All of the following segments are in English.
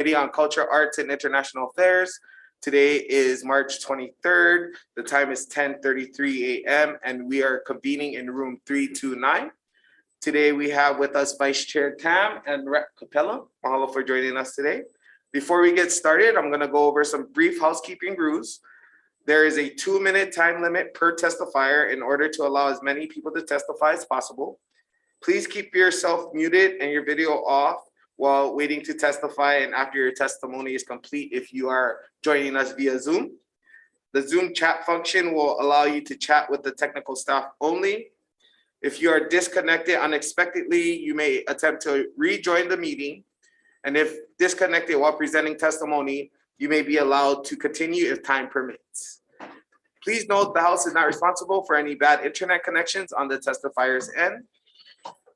Committee on Culture, Arts, and International Affairs. Today is March 23rd. The time is 10:33 a.m. and we are convening in room 329. Today we have with us Vice Chair Tam and Rep Capella. Mahalo for joining us today. Before we get started, I'm going to go over some brief housekeeping rules. There is a 2-minute time limit per testifier in order to allow as many people to testify as possible. Please keep yourself muted and your video off while waiting to testify and after your testimony is complete if you are joining us via Zoom. The Zoom chat function will allow you to chat with the technical staff only. If you are disconnected unexpectedly, you may attempt to rejoin the meeting. And if disconnected while presenting testimony, you may be allowed to continue if time permits. Please note the House is not responsible for any bad internet connections on the testifier's end.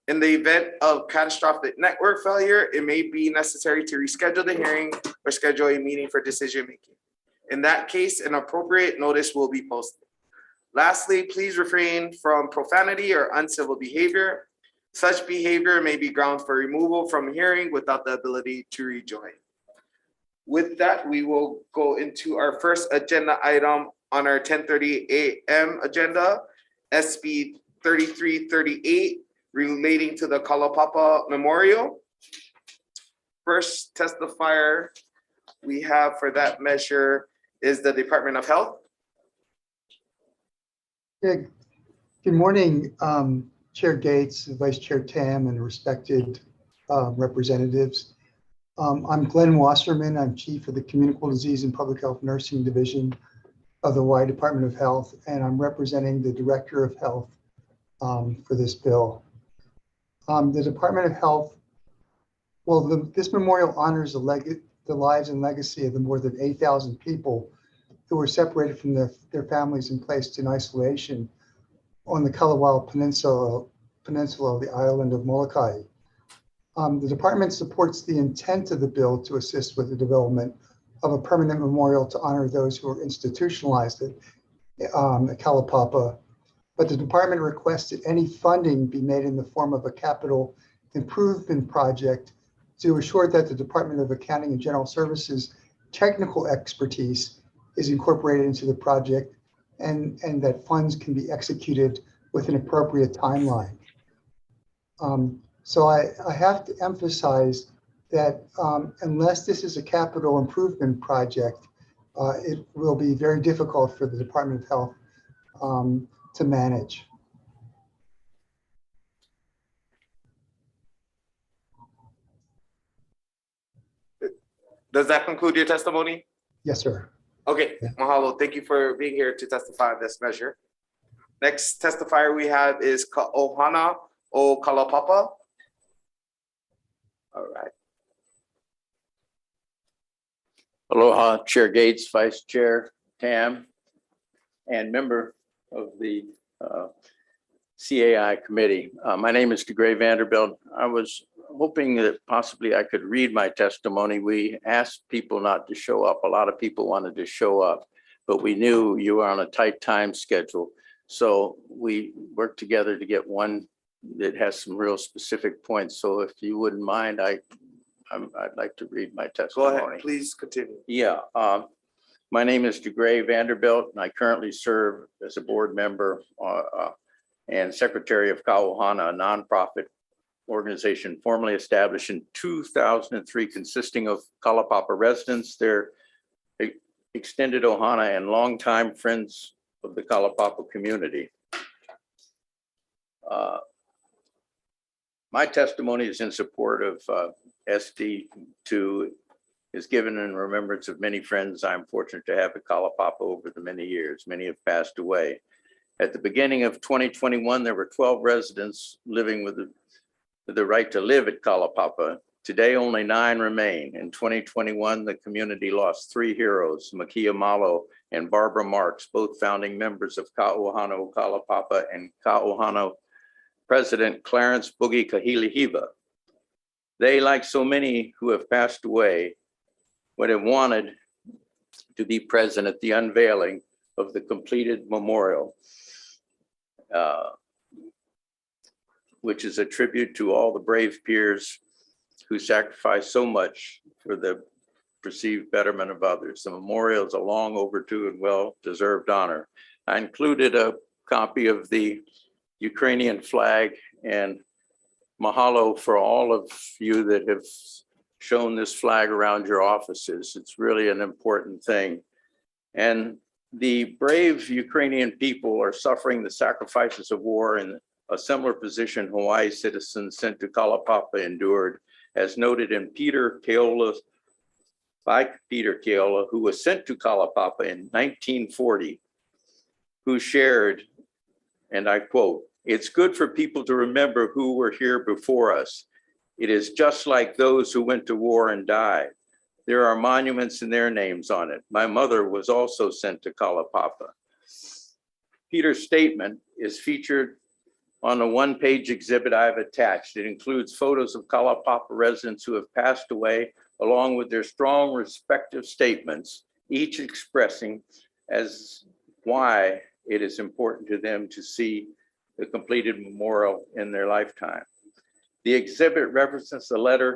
In the event of catastrophic network failure, it may be necessary to reschedule the hearing or schedule a meeting for decision making. In that case, an appropriate notice will be posted. Lastly, please refrain from profanity or uncivil behavior. Such behavior may be grounds for removal from hearing without the ability to rejoin. With that, we will go into our first agenda item on our 10:30 a.m. agenda, SB 3338, relating to the Kalapapa Memorial. First testifier we have for that measure is the Department of Health. Good morning, Chair Gates, Vice Chair Tam, and respected representatives. I'm Glenn Wasserman. I'm Chief of the Communicable Disease and Public Health Nursing Division of the Hawaii Department of Health, and I'm representing the Director of Health for this bill. The Department of Health, this memorial honors the lives and legacy of the more than 8,000 people who were separated from their families and placed in isolation on the Kalawao Peninsula of the island of Molokai. The department supports the intent of the bill to assist with the development of a permanent memorial to honor those who were institutionalized at Kalapapa. But the department requests that any funding be made in the form of a capital improvement project to assure that the Department of Accounting and General Services technical expertise is incorporated into the project and that funds can be executed with an appropriate timeline. So I have to emphasize that unless this is a capital improvement project, it will be very difficult for the Department of Health to manage. Does that conclude your testimony? Yes, sir. Okay, yeah. Mahalo, thank you for being here to testify on this measure. Next testifier we have is Ka'ohana o Kalapapa. All right. Aloha, Chair Gates, Vice Chair Tam, and member of the CAI committee. My name is DeGray Vanderbilt. I was hoping that possibly I could read my testimony. We asked people not to show up. A lot of people wanted to show up, but we knew you were on a tight time schedule. So we worked together to get one that has some real specific points. So if you wouldn't mind, I'd like to read my testimony. Go ahead, please continue. Yeah. My name is DeGray Vanderbilt, and I currently serve as a board member and secretary of Ka'ohana, a nonprofit organization formerly established in 2003, consisting of Kalapapa residents, their extended ohana, and longtime friends of the Kalapapa community. My testimony is in support of ST2, is given in remembrance of many friends I'm fortunate to have at Kalapapa over the many years. Many have passed away. At the beginning of 2021, there were 12 residents living with the right to live at Kalapapa. Today, only 9 remain. In 2021, the community lost 3 heroes, Makia Malo and Barbara Marks, both founding members of Ka'ohana o Kalapapa, and Ka'ohana President Clarence Boogie Kahilihiva. They, like so many who have passed away, would have wanted to be present at the unveiling of the completed memorial, which is a tribute to all the brave peers who sacrificed so much for the perceived betterment of others. The memorial is a long overdue and well-deserved honor. I included a copy of the Ukrainian flag, and mahalo for all of you that have shown this flag around your offices. It's really an important thing. And the brave Ukrainian people are suffering the sacrifices of war in a similar position Hawaii citizens sent to Kalapapa endured, as noted in Peter Keola, who was sent to Kalapapa in 1940, who shared, and I quote, "It's good for people to remember who were here before us. It is just like those who went to war and died. There are monuments and their names on it. My mother was also sent to Kalapapa." Peter's statement is featured on a one-page exhibit I've attached. It includes photos of Kalapapa residents who have passed away, along with their strong respective statements, each expressing as why it is important to them to see the completed memorial in their lifetime. The exhibit references a letter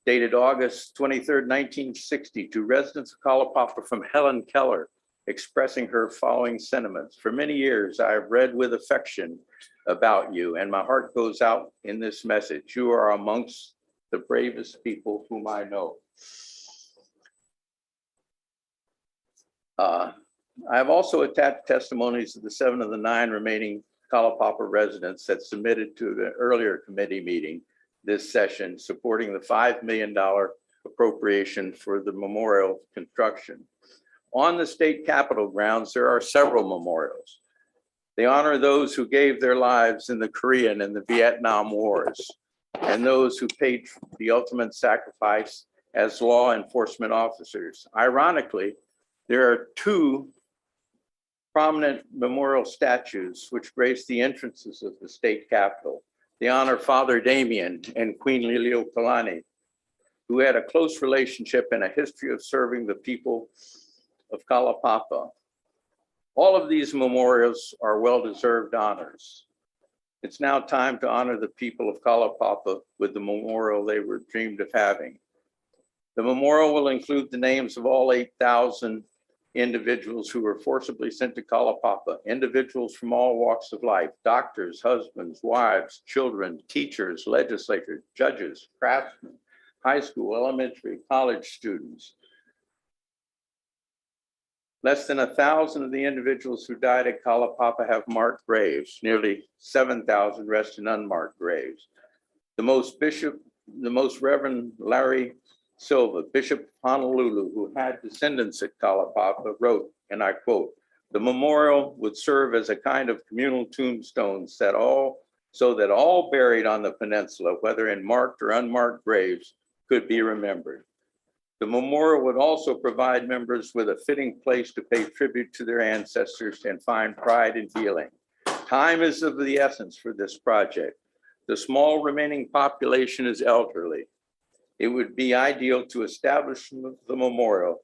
dated August 23rd, 1960 to residents of Kalapapa from Helen Keller, expressing her following sentiments. "For many years, I have read with affection about you, and my heart goes out in this message. You are amongst the bravest people whom I know." I have also attached testimonies of the 7 of the 9 remaining Kalapapa residents that submitted to the earlier committee meeting this session, supporting the $5 million appropriation for the memorial construction. On the state capitol grounds, there are several memorials. They honor those who gave their lives in the Korean and the Vietnam Wars, and those who paid the ultimate sacrifice as law enforcement officers. Ironically, there are 2 prominent memorial statues which grace the entrances of the state capitol. They honor Father Damien and Queen Liliuokalani, who had a close relationship and a history of serving the people of Kalapapa. All of these memorials are well-deserved honors. It's now time to honor the people of Kalapapa with the memorial they were dreamed of having. The memorial will include the names of all 8,000 individuals who were forcibly sent to Kalapapa, individuals from all walks of life, doctors, husbands, wives, children, teachers, legislators, judges, craftsmen, high school, elementary, college students. Less than 1,000 of the individuals who died at Kalapapa have marked graves. Nearly 7,000 rest in unmarked graves. The most Reverend Larry Silva, Bishop of Honolulu, who had descendants at Kalapapa, wrote, and I quote, "The memorial would serve as a kind of communal tombstone so that all buried on the peninsula, whether in marked or unmarked graves, could be remembered. The memorial would also provide members with a fitting place to pay tribute to their ancestors and find pride in healing. Time is of the essence for this project. The small remaining population is elderly. It would be ideal to establish the memorial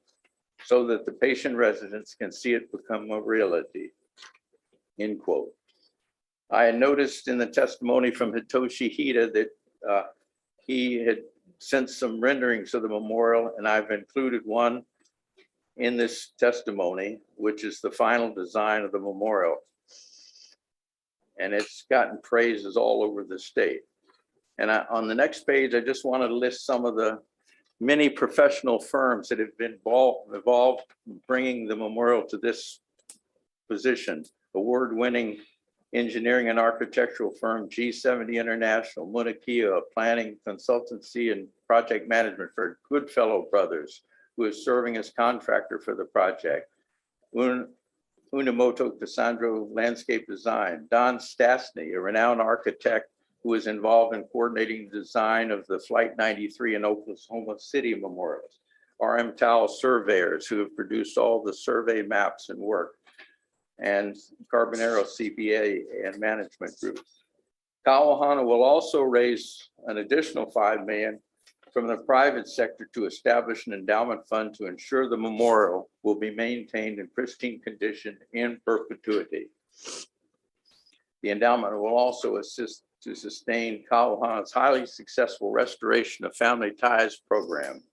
so that the patient residents can see it become a reality." End quote. I had noticed in the testimony from Hitoshi Hida that he had sent some renderings of the memorial, and I've included one in this testimony, which is the final design of the memorial. And it's gotten praises all over the state. And on the next page, I just wanted to list some of the many professional firms that have been involved in bringing the memorial to this position. Award-winning engineering and architectural firm G70 International, Munakia, a planning consultancy and project management for Goodfellow Brothers, who is serving as contractor for the project. Unamoto Cassandro Landscape Design, Don Stastny, a renowned architect who is involved in coordinating the design of the Flight 93 and Oklahoma City memorials. RM Towel Surveyors, who have produced all the survey maps and work, and Carbonero CPA and Management Group. Kauahana will also raise an additional $5 million from the private sector to establish an endowment fund to ensure the memorial will be maintained in pristine condition in perpetuity. The endowment will also assist to sustain Kauahana's highly successful restoration of family ties program,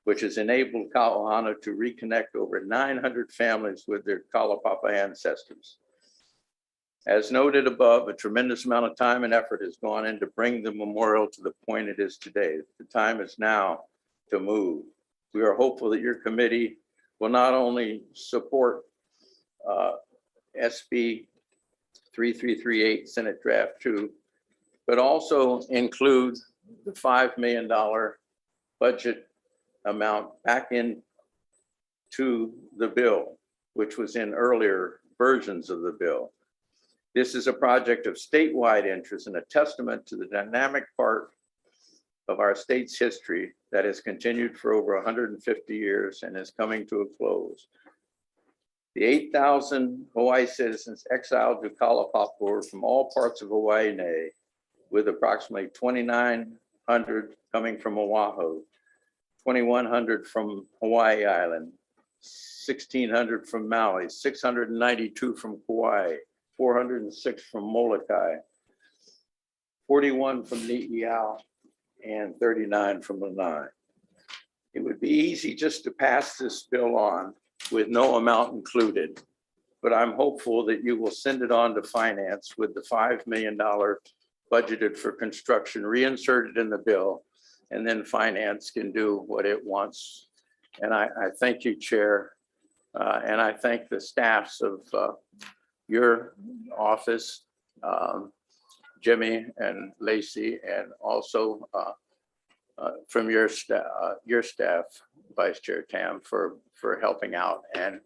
which has enabled Kauhana to reconnect over 900 families with their Kalapapa ancestors. As noted above, a tremendous amount of time and effort has gone into bringing the memorial to the point it is today. The time is now to move. We are hopeful that your committee will not only support SB 3338 Senate Draft 2, but also include the $5 million budget amount back into the bill, which was in earlier versions of the bill. This is a project of statewide interest and a testament to the dynamic part of our state's history that has continued for over 150 years and is coming to a close. The 8,000 Hawaii citizens exiled to Kalapapa from all parts of Hawaiian, with approximately 2,900 coming from Oahu, 2,100 from Hawaii Island, 1,600 from Maui, 692 from Kauai, 406 from Molokai, 41 from Ni'iau, and 39 from Lanai. It would be easy just to pass this bill on with no amount included, but I'm hopeful that you will send it on to finance with the $5 million budgeted for construction reinserted in the bill, and then finance can do what it wants. And I thank you, Chair, and I thank the staffs of your office, Jimmy and Lacey, and also from your staff, Vice Chair Tam, for helping out and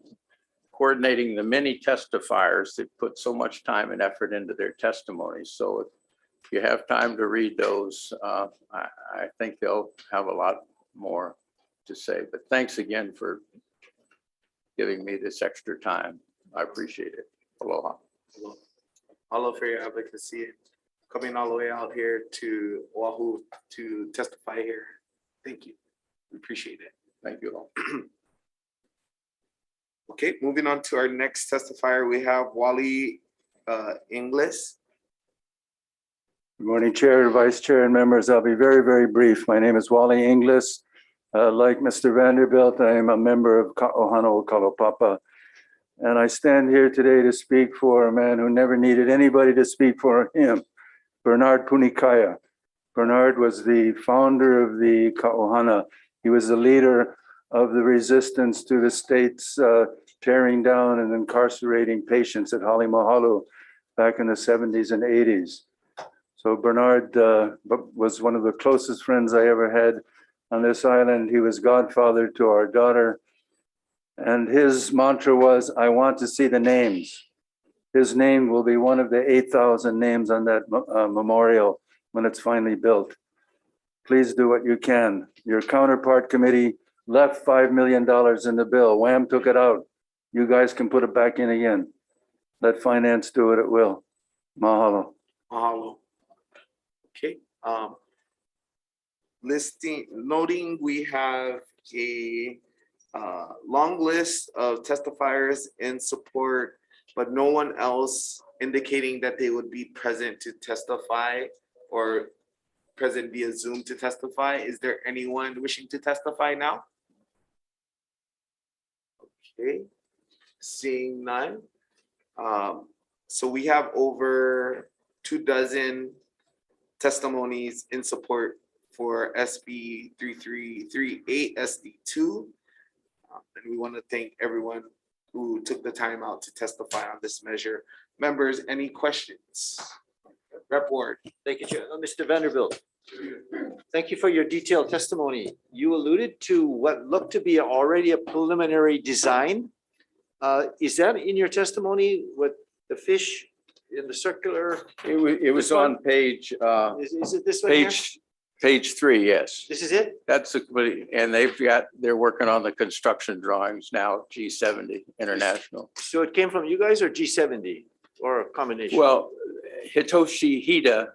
coordinating the many testifiers that put so much time and effort into their testimonies. So if you have time to read those, I think they'll have a lot more to say. But thanks again for giving me this extra time. I appreciate it. Aloha. Aloha for your advocacy, coming all the way out here to Oahu to testify here. Thank you. We appreciate it. Thank you all. Okay, moving on to our next testifier, we have Wally Inglis. Good morning, Chair, Vice Chair, and members. I'll be very, very brief. My name is Wally Inglis. Like Mr. Vanderbilt, I am a member of Ohana Kalapapa. And I stand here today to speak for a man who never needed anybody to speak for him, Bernard Punikaya. Bernard was the founder of the Ka'ohana. He was the leader of the resistance to the state's tearing down and incarcerating patients at Mahalo back in the 70s and 80s. So Bernard was one of the closest friends I ever had on this island. He was godfather to our daughter. And his mantra was, I want to see the names. His name will be one of the 8,000 names on that memorial when it's finally built. Please do what you can. Your counterpart committee left $5 million in the bill. Wham took it out. You guys can put it back in again. Let finance do what it will. Mahalo. Mahalo. Okay. Noting we have a long list of testifiers in support, but no one else indicating that they would be present to testify or present via Zoom to testify. Is there anyone wishing to testify now? Okay, seeing none. So we have over 24 testimonies in support for SB 3338 SD2. And we want to thank everyone who took the time out to testify on this measure. Members, any questions? Rep. Ward. Thank you, Chair. Mr. Vanderbilt, thank you for your detailed testimony. You alluded to what looked to be already a preliminary design. Is that in your testimony with the fish in the circular? It was on page Is it this one here? page 3, yes. This is it? That's and they're working on the construction drawings now, G70 International. So it came from you guys or G70 or a combination? Well, Hitoshi Hida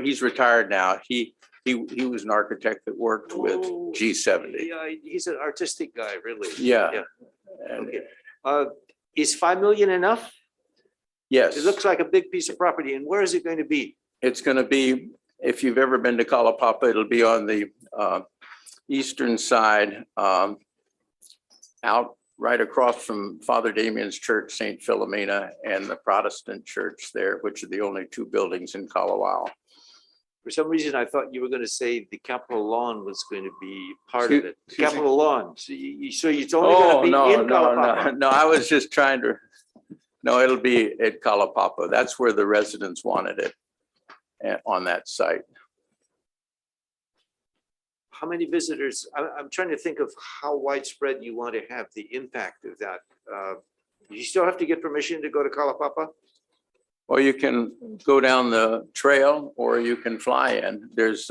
he's retired now. He was an architect that worked with Oh, G70. Yeah, he's an artistic guy, really. Yeah. And Okay. Is 5 million enough? yes, It looks like a big piece of property. And where is it going to be? it's going to be, if you've ever been to Kalapapa, it'll be on the eastern side, out right across from Father Damien's church, St. Philomena, and the Protestant church there, which are the only two buildings in Kalawao. For some reason, I thought you were going to say the Capitol Lawn was going to be part of it. Excuse me? Capitol Lawn. So it's only going to be in Kalapapa. No, I was just trying to, no, it'll be at Kalapapa. That's where the residents wanted it, on that site. How many visitors? I'm trying to think of how widespread you want to have the impact of that. You still have to get permission to go to Kalapapa? Or you can go down the trail, or you can fly in. There's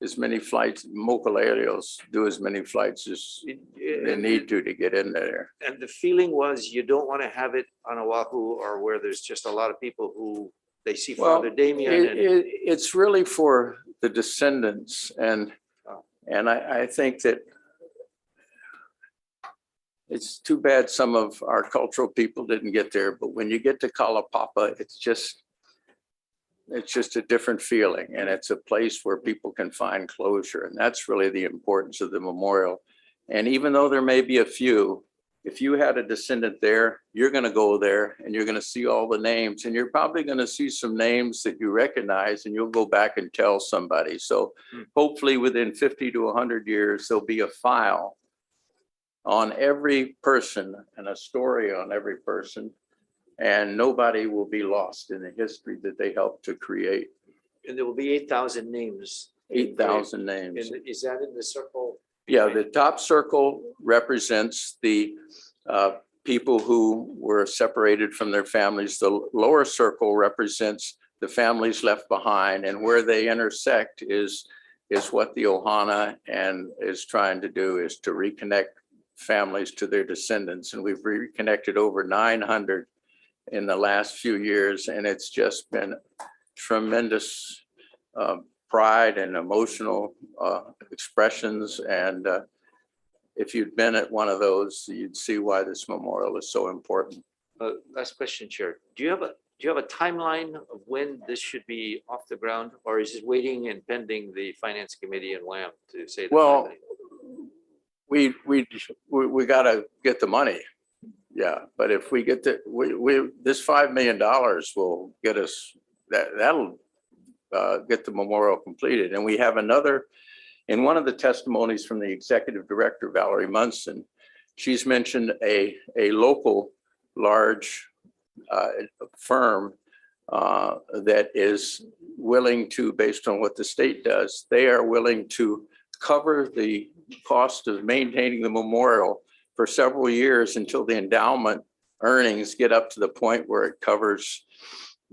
as many flights, Mokuleos do as many flights as they need to get in there. And the feeling was you don't want to have it on Oahu or where there's just a lot of people who they see Well, Father Damien. it's really for the descendants, and I think that it's too bad some of our cultural people didn't get there, but when you get to Kalapapa, it's just a different feeling, and it's a place where people can find closure, and that's really the importance of the memorial. And even though there may be a few, if you had a descendant there, you're going to go there and you're going to see all the names, and you're probably going to see some names that you recognize, and you'll go back and tell somebody. So hopefully within 50 to 100 years, there'll be a file on every person and a story on every person, and nobody will be lost in the history that they helped to create. And there will be 8,000 names. 8,000 names. And is that in the circle? Yeah, the top circle represents the people who were separated from their families. The lower circle represents the families left behind, and where they intersect is what the Ohana and is trying to do, is to reconnect families to their descendants. And we've reconnected over 900 in the last few years, and it's just been tremendous pride and emotional expressions. And if you'd been at one of those, you'd see why this memorial is so important. Last question, Chair. Do you have a timeline of when this should be off the ground, or is it waiting and pending the Finance Committee and WAM to say? Well, we got to get the money. Yeah, but if we get this $5 million will get us that'll get the memorial completed. And we have another, in one of the testimonies from the executive director, Valerie Munson, she's mentioned a local large firm that is willing to, based on what the state does, they are willing to cover the cost of maintaining the memorial for several years until the endowment earnings get up to the point where it covers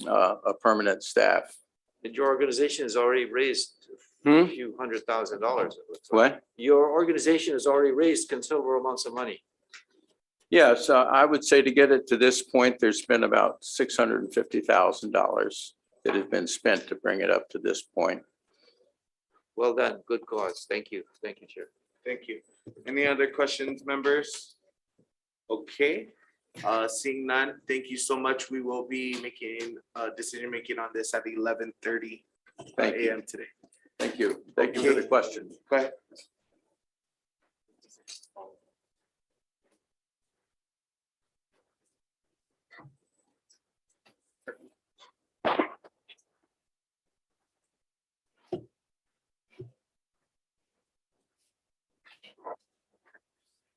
a permanent staff. And your organization has already raised a few $100,000. What? Your organization has already raised considerable amounts of money. Yeah, so I would say to get it to this point, there's been about $650,000 that has been spent to bring it up to this point. Well done. Good cause. Thank you. Thank you, Chair. Thank you. Any other questions, members? Okay, seeing none, thank you so much. We will be making decision making on this at 11:30 a.m. today. Thank you. Thank you for the question. Go ahead.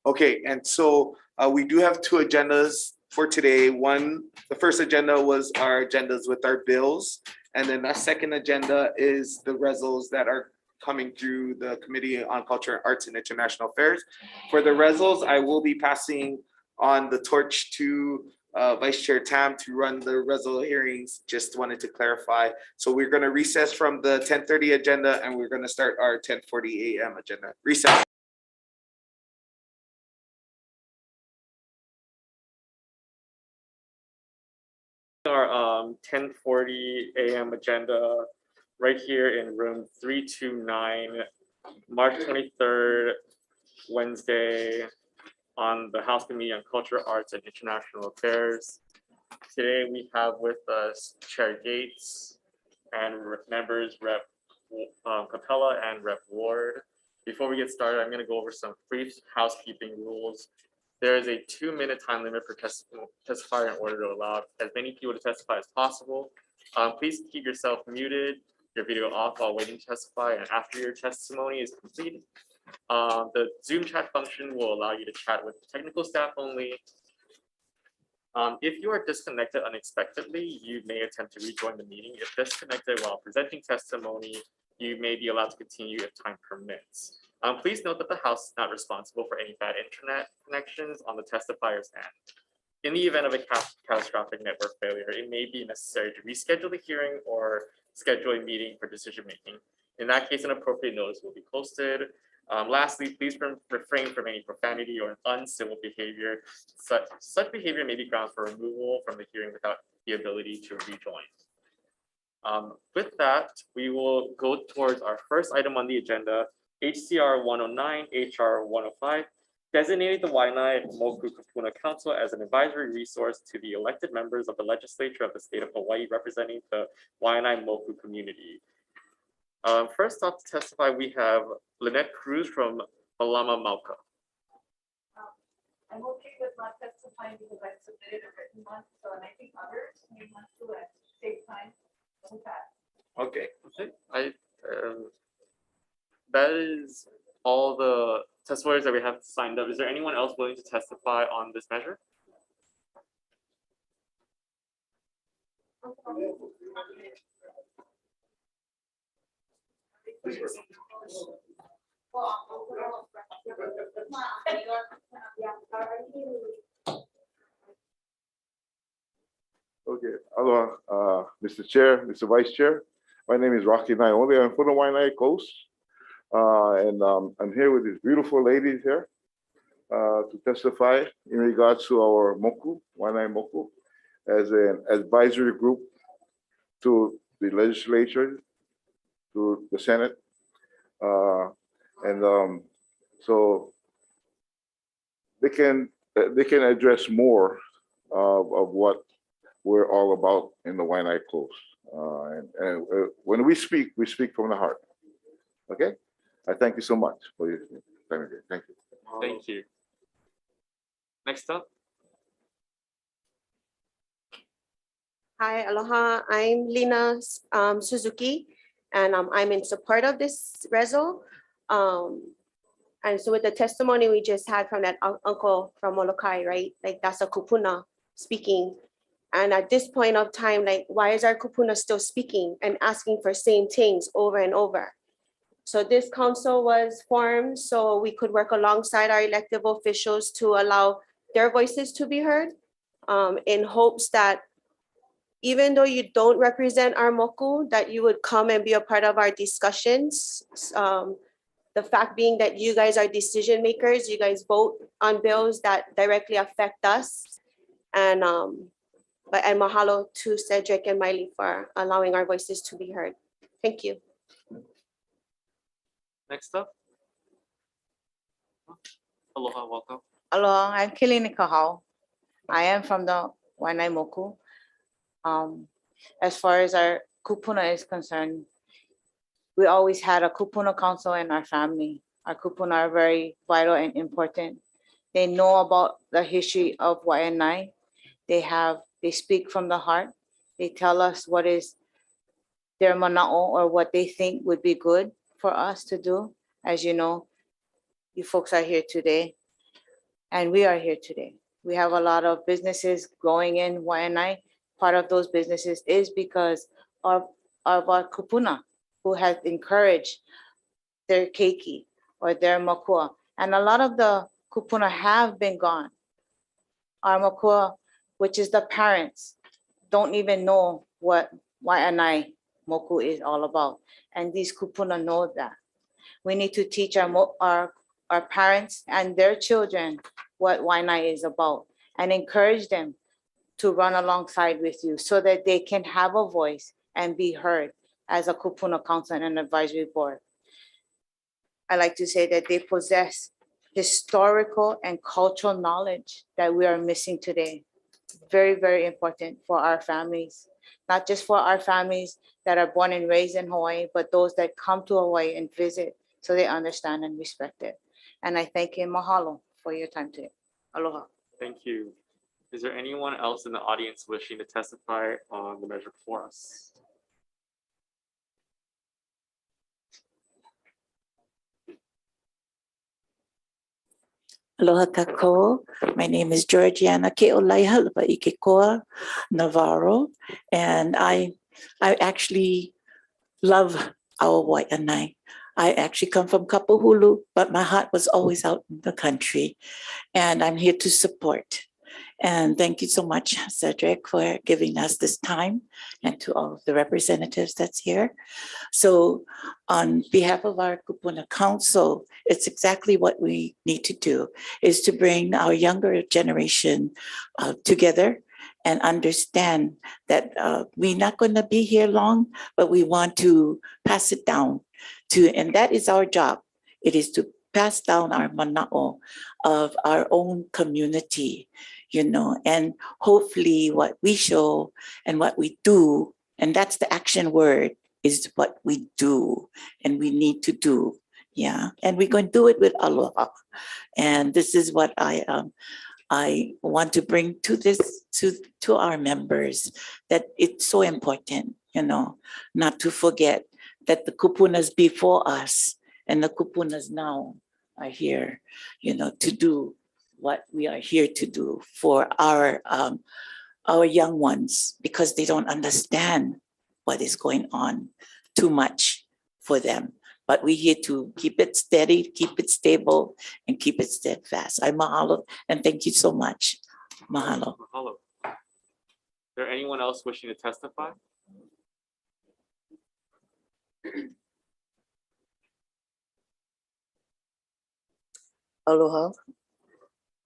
Okay, and so we do have two agendas for today. The first agenda was our agendas with our bills. And then our second agenda is the resolutions that are coming through the Committee on Culture, Arts, and International Affairs. For the resolutions, I will be passing on the torch to Vice Chair Tam to run the resolution hearings. Just wanted to clarify. So we're going to recess from the 10:30 agenda, and we're going to start our 10:40 a.m. agenda. Recess. Our 10:40 a.m. agenda right here in room 329, March 23rd, Wednesday, on the House Committee on Culture, Arts, and International Affairs. Today we have with us Chair Gates and members Rep. Capella and Rep. Ward. Before we get started, I'm going to go over some brief housekeeping rules. There is a 2-minute time limit for testifier in order to allow as many people to testify as possible. Please keep yourself muted, your video off while waiting to testify, and after your testimony is completed. The Zoom chat function will allow you to chat with technical staff only. If you are disconnected unexpectedly, you may attempt to rejoin the meeting. If disconnected while presenting testimony, you may be allowed to continue if time permits. Please note that the House is not responsible for any bad internet connections on the testifier's end. In the event of a catastrophic network failure, it may be necessary to reschedule the hearing or schedule a meeting for decision making. In that case, an appropriate notice will be posted. Lastly, please refrain from any profanity or uncivil behavior. Such behavior may be grounds for removal from the hearing without the ability to rejoin. With that, we will go towards our first item on the agenda, HCR 109, HR 105, designating the Waianae Moku Kupuna Council as an advisory resource to the elected members of the legislature of the state of Hawaii representing the Waianae Moku community. First off to testify, we have Lynette Cruz from Malama Mauka. I'm okay with not testifying because I submitted a written one, so and I think others may want to take time with that. Okay, that is all the testifiers that we have signed up. Is there anyone else willing to testify on this measure? Okay, aloha, Mr. Chair, Mr. Vice Chair. My name is Rocky Naiomi. I'm from the Waianae Coast. I'm here with these beautiful ladies here to testify in regards to our Moku, Waianae Moku, as an advisory group to the legislature, to the Senate. So they can address more of what we're all about in the Waianae Coast. When we speak from the heart. Okay? I thank you so much for your time today. Thank you. Thank you. Next up. Hi, aloha. I'm Lina Suzuki, and I'm in support of this reso. And so with the testimony we just had from that uncle from Molokai, right? Like that's a kupuna speaking. And at this point of time, like why is our kupuna still speaking and asking for same things over and over? So this council was formed so we could work alongside our elected officials to allow their voices to be heard, in hopes that even though you don't represent our moku, that you would come and be a part of our discussions. The fact being that you guys are decision makers, you guys vote on bills that directly affect us. And mahalo to Cedric and Miley for allowing our voices to be heard. Thank you. Next up. Aloha, welcome. Aloha, I'm Kilini Kahau. I am from the Waianae Moku. As far as our kupuna is concerned, we always had a kupuna council in our family. Our kupuna are very vital and important. They know about the history of Waianae. They speak from the heart. They tell us what is their mana'o or what they think would be good for us to do. As you know, you folks are here today and we are here today. We have a lot of businesses growing in Waianae. Part of those businesses is because of our kupuna, who has encouraged their keiki or their makua. And a lot of the kupuna have been gone. Our makua, which is the parents, don't even know what Waianae Moku is all about. And these kupuna know that. We need to teach our parents and their children what Waianae is about and encourage them to run alongside with you so that they can have a voice and be heard as a kupuna council and advisory board. I like to say that they possess historical and cultural knowledge that we are missing today. Very, very important for our families, not just for our families that are born and raised in Hawaii, but those that come to Hawaii and visit, so they understand and respect it. And I thank you, mahalo, for your time today. Aloha. Thank you. Is there anyone else in the audience wishing to testify on the measure before us? Aloha kako. My name is Georgiana Ke'olaiha Ikekoa Navarro, and I actually love our Waianae. I actually come from Kapahulu, but my heart was always out in the country, and I'm here to support. And thank you so much, Cedric, for giving us this time, and to all of the representatives that's here. So on behalf of our Kupuna Council, it's exactly what we need to do, is to bring our younger generation together and understand that we're not going to be here long, but we want to pass it down to, and that is our job. It is to pass down our mana'o of our own community, you know, and hopefully what we show and what we do, and that's the action word, is what we do and we need to do. Yeah, and we're going to do it with aloha. And this is what I want to bring to this, to our members, that it's so important, you know, not to forget that the kupunas before us and the kupunas now are here, you know, to do what we are here to do for our young ones, because they don't understand what is going on too much for them. But we're here to keep it steady, keep it stable, and keep it steadfast. I mahalo, and thank you so much. Mahalo. Mahalo. Is there anyone else wishing to testify? Aloha.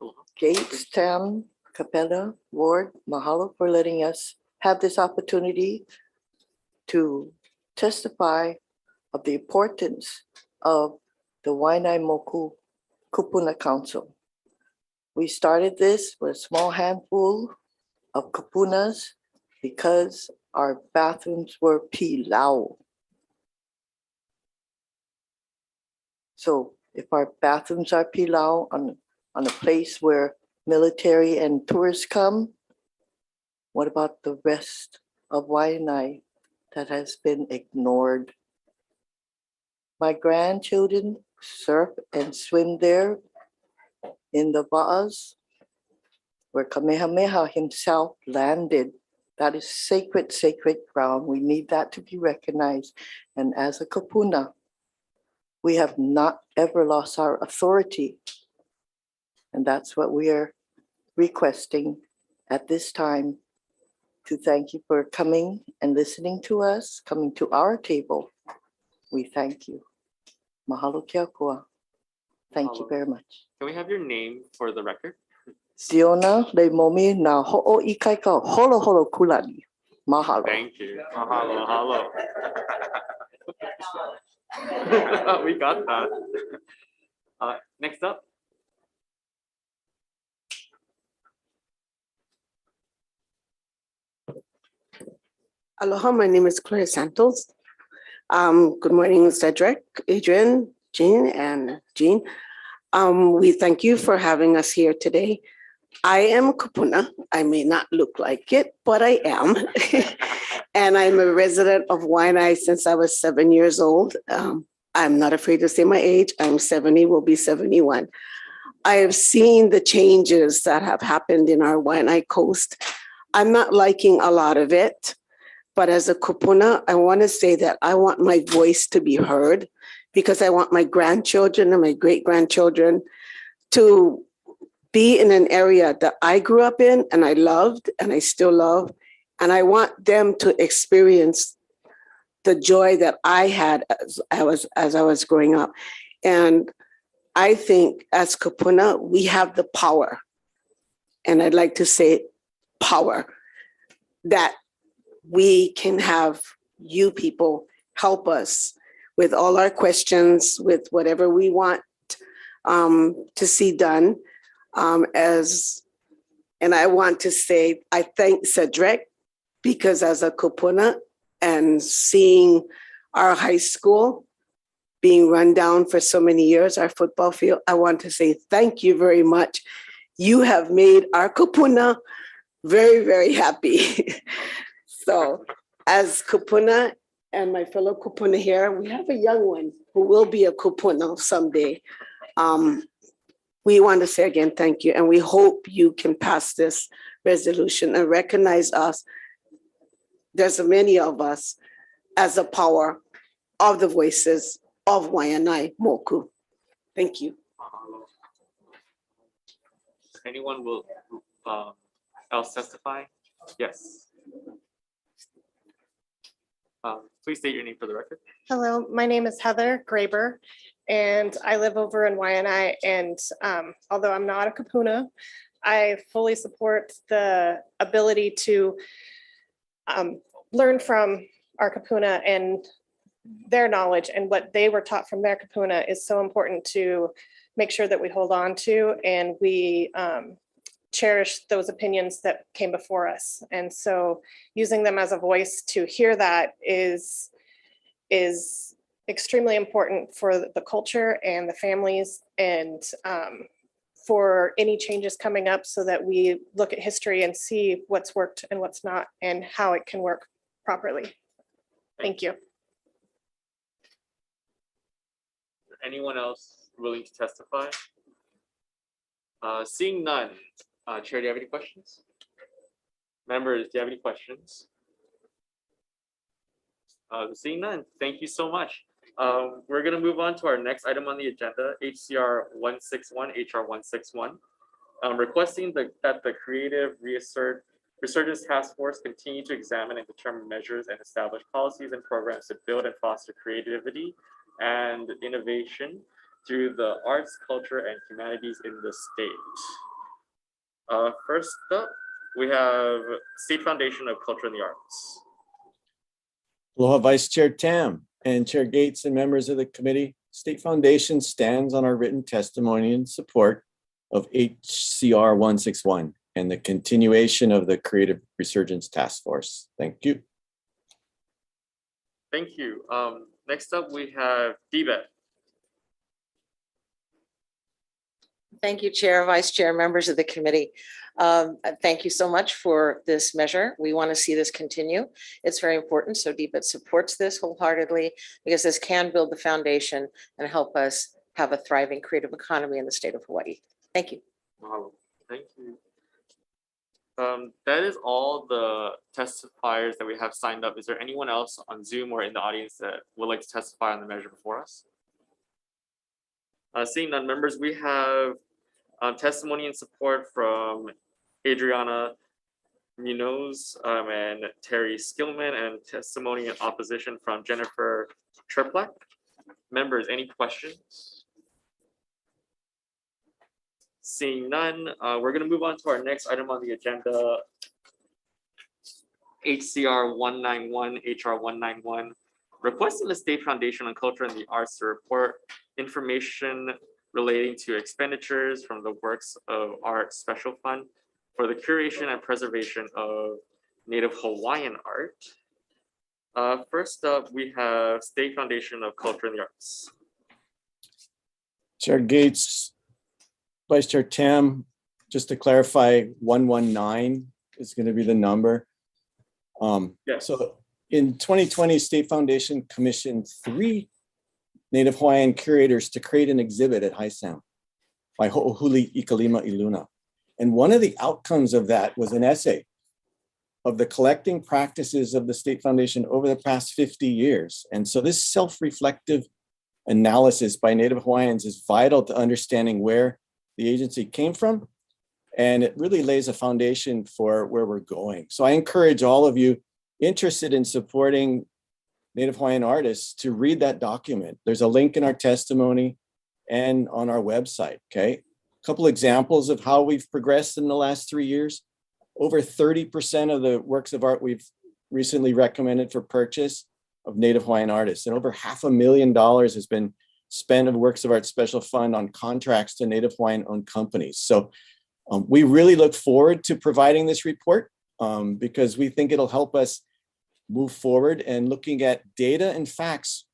Aloha. Gates, Tam, Capella, Ward, mahalo for letting us have this opportunity to testify of the importance of the Waianae Moku Kupuna Council. We started this with a small handful of kupunas because our bathrooms were pilau. So if our bathrooms are pilau on a place where military and tourists come, what about the rest of Waianae that has been ignored? My grandchildren surf and swim there in the ba'as where Kamehameha himself landed. That is sacred, sacred ground. We need that to be recognized. And as a kupuna, we have not ever lost our authority. And that's what we are requesting at this time, to thank you for coming and listening to us, coming to our table. We thank you. Mahalo kia koa. Thank you Mahalo. very much. Can we have your name for the record? Siona le momi na ho'o ikai ka holo holo kulani. Mahalo. Thank you. Mahalo, mahalo. We got that. Next up. Aloha, my name is Claire Santos. Good morning, Cedric, Adrian, Jean, and Jean. We thank you for having us here today. I am Kupuna. I may not look like it, but I am. And I'm a resident of Waianae since I was 7 years old. I'm not afraid to say my age. I'm 70, will be 71. I have seen the changes that have happened in our Waianae coast. I'm not liking a lot of it. But as a kupuna, I want to say that I want my voice to be heard, because I want my grandchildren and my great-grandchildren to be in an area that I grew up in and I loved and I still love. And I want them to experience the joy that I had as I was growing up. And I think as kupuna, we have the power. And I'd like to say power, that we can have you people help us with all our questions, with whatever we want to see done. And I want to say, I thank Cedric, because as a kupuna and seeing our high school being run down for so many years, our football field. I want to say thank you very much. You have made our kupuna very, very happy. So as kupuna and my fellow kupuna here, we have a young one who will be a kupuna someday. We want to say again, thank you. And we hope you can pass this resolution and recognize us. There's so many of us as a power of the voices of Waianae Moku. Thank you. Anyone will else testify? Yes. Please state your name for the record. Hello, my name is Heather Graber, and I live over in Waianae. And although I'm not a kupuna, I fully support the ability to learn from our kupuna, and their knowledge and what they were taught from their kupuna is so important to make sure that we hold on to, and we cherish those opinions that came before us. And so using them as a voice to hear that is extremely important for the culture and the families, and for any changes coming up, so that we look at history and see what's worked and what's not and how it can work properly. Thank you. Anyone else willing to testify? Seeing none, Chair, do you have any questions? Members, do you have any questions? Seeing none, thank you so much. We're going to move on to our next item on the agenda, HCR 161, HR 161, requesting that the Creative Resurgence Task Force continue to examine and determine measures and establish policies and programs to build and foster creativity and innovation through the arts, culture, and humanities in the state. First up, we have State Foundation of Culture and the Arts. Aloha, Vice Chair Tam and Chair Gates and members of the committee. State Foundation stands on our written testimony in support of HCR 161 and the continuation of the Creative Resurgence Task Force. Thank you. Thank you. Next up, we have Debet. Thank you, Chair, Vice Chair, members of the committee. Thank you so much for this measure. We want to see this continue. It's very important. So DBET supports this wholeheartedly, because this can build the foundation and help us have a thriving creative economy in the state of Hawaii. Thank you. Mahalo. Thank you. That is all the testifiers that we have signed up. Is there anyone else on Zoom or in the audience that would like to testify on the measure before us? Seeing none, members, we have testimony and support from Adriana Munoz and Terry Skillman, and testimony in opposition from Jennifer Triplek. Members, any questions? Seeing none, we're going to move on to our next item on the agenda, HCR 191, HR 191, requesting the State Foundation on Culture and the Arts to report information relating to expenditures from the Works of Art Special Fund for the curation and preservation of Native Hawaiian art. First up, we have State Foundation of Culture and the Arts. Chair Gates, Vice Chair Tam, just to clarify, 119 is going to be the number. Yes. So in 2020, State Foundation commissioned 3 Native Hawaiian curators to create an exhibit at High Sound by Ho'ohuli Ikalima Iluna. And one of the outcomes of that was an essay of the collecting practices of the State Foundation over the past 50 years. And so this self-reflective analysis by Native Hawaiians is vital to understanding where the agency came from. And it really lays a foundation for where we're going. So I encourage all of you interested in supporting Native Hawaiian artists to read that document. There's a link in our testimony and on our website, okay? A couple examples of how we've progressed in the last 3 years. Over 30% of the works of art we've recently recommended for purchase of Native Hawaiian artists, and over $500,000 has been spent of Works of Art Special Fund on contracts to Native Hawaiian owned companies. So we really look forward to providing this report because we think it'll help us move forward and looking at data and facts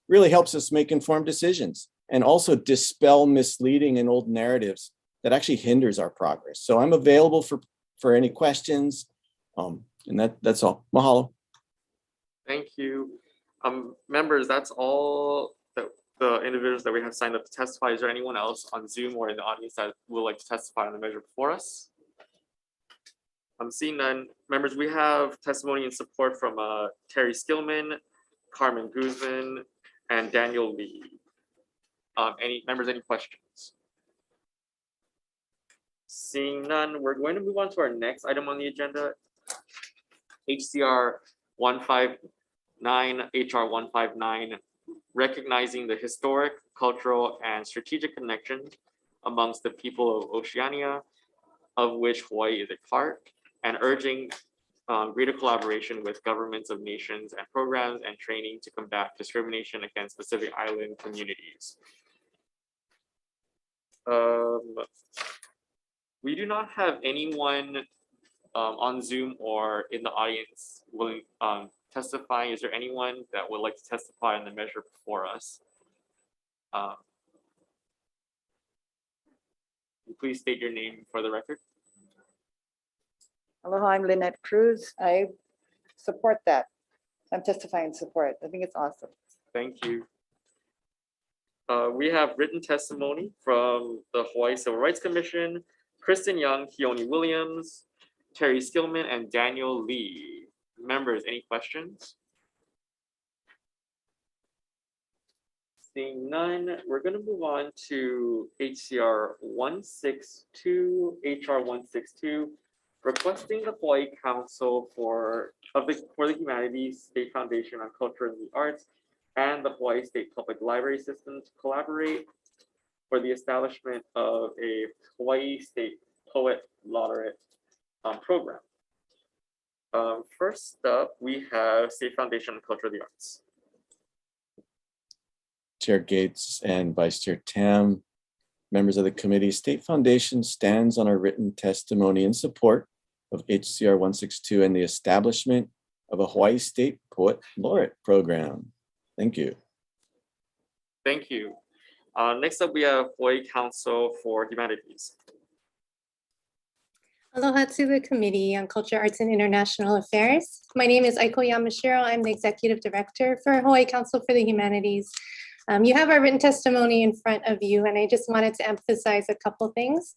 really helps us make informed decisions and also dispel misleading and old narratives that actually hinders our progress. So I'm available for any questions. And that's all. Mahalo. Thank you. Members, that's all the individuals that we have signed up to testify. Is there anyone else on Zoom or in the audience that would like to testify on the measure before us? I'm seeing none. Members, we have testimony in support from Terry Skillman, Carmen Guzman, and Daniel Lee. Any questions? Seeing none, we're going to move on to our next item on the agenda. HCR 159, HR 159, recognizing the historic, cultural, and strategic connection amongst the people of Oceania, of which Hawaii is a part, and urging greater collaboration with governments of nations and programs and training to combat discrimination against Pacific Island communities. We do not have anyone on Zoom or in the audience willing testifying. Is there anyone that would like to testify on the measure before us? Please state your name for the record. Aloha, I'm Lynette Cruz. I support that. I'm testifying in support. I think it's awesome. Thank you. We have written testimony from the Hawaii Civil Rights Commission, Kristen Young, Keone Williams, Terry Skillman, and Daniel Lee. Members, any questions? Seeing none, we're going to move on to HCR 162, HR 162, requesting the Hawaii Council for the Humanities, State Foundation on Culture and the Arts, and the Hawaii State Public Library System to collaborate for the establishment of a Hawaii State Poet Laureate program. First up, we have State Foundation on Culture and the Arts. Chair Gates and Vice Chair Tam, members of the committee, State Foundation stands on our written testimony in support of HCR 162 and the establishment of a Hawaii State Poet Laureate program. Thank you. Thank you. Next up, we have Hawaii Council for Humanities. Aloha to the Committee on Culture, Arts, and International Affairs. My name is Aiko Yamashiro. I'm the Executive Director for Hawaii Council for the Humanities. You have our written testimony in front of you, and I just wanted to emphasize a couple things.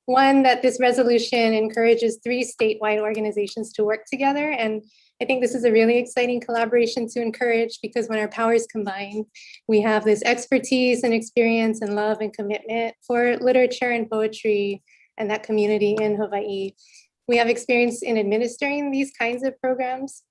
One, that this resolution encourages 3 statewide organizations to work together, and I think this is a really exciting collaboration to encourage, because when our powers combine, we have this expertise and experience and love and commitment for literature and poetry and that community in Hawaii. We have experience in administering these kinds of programs,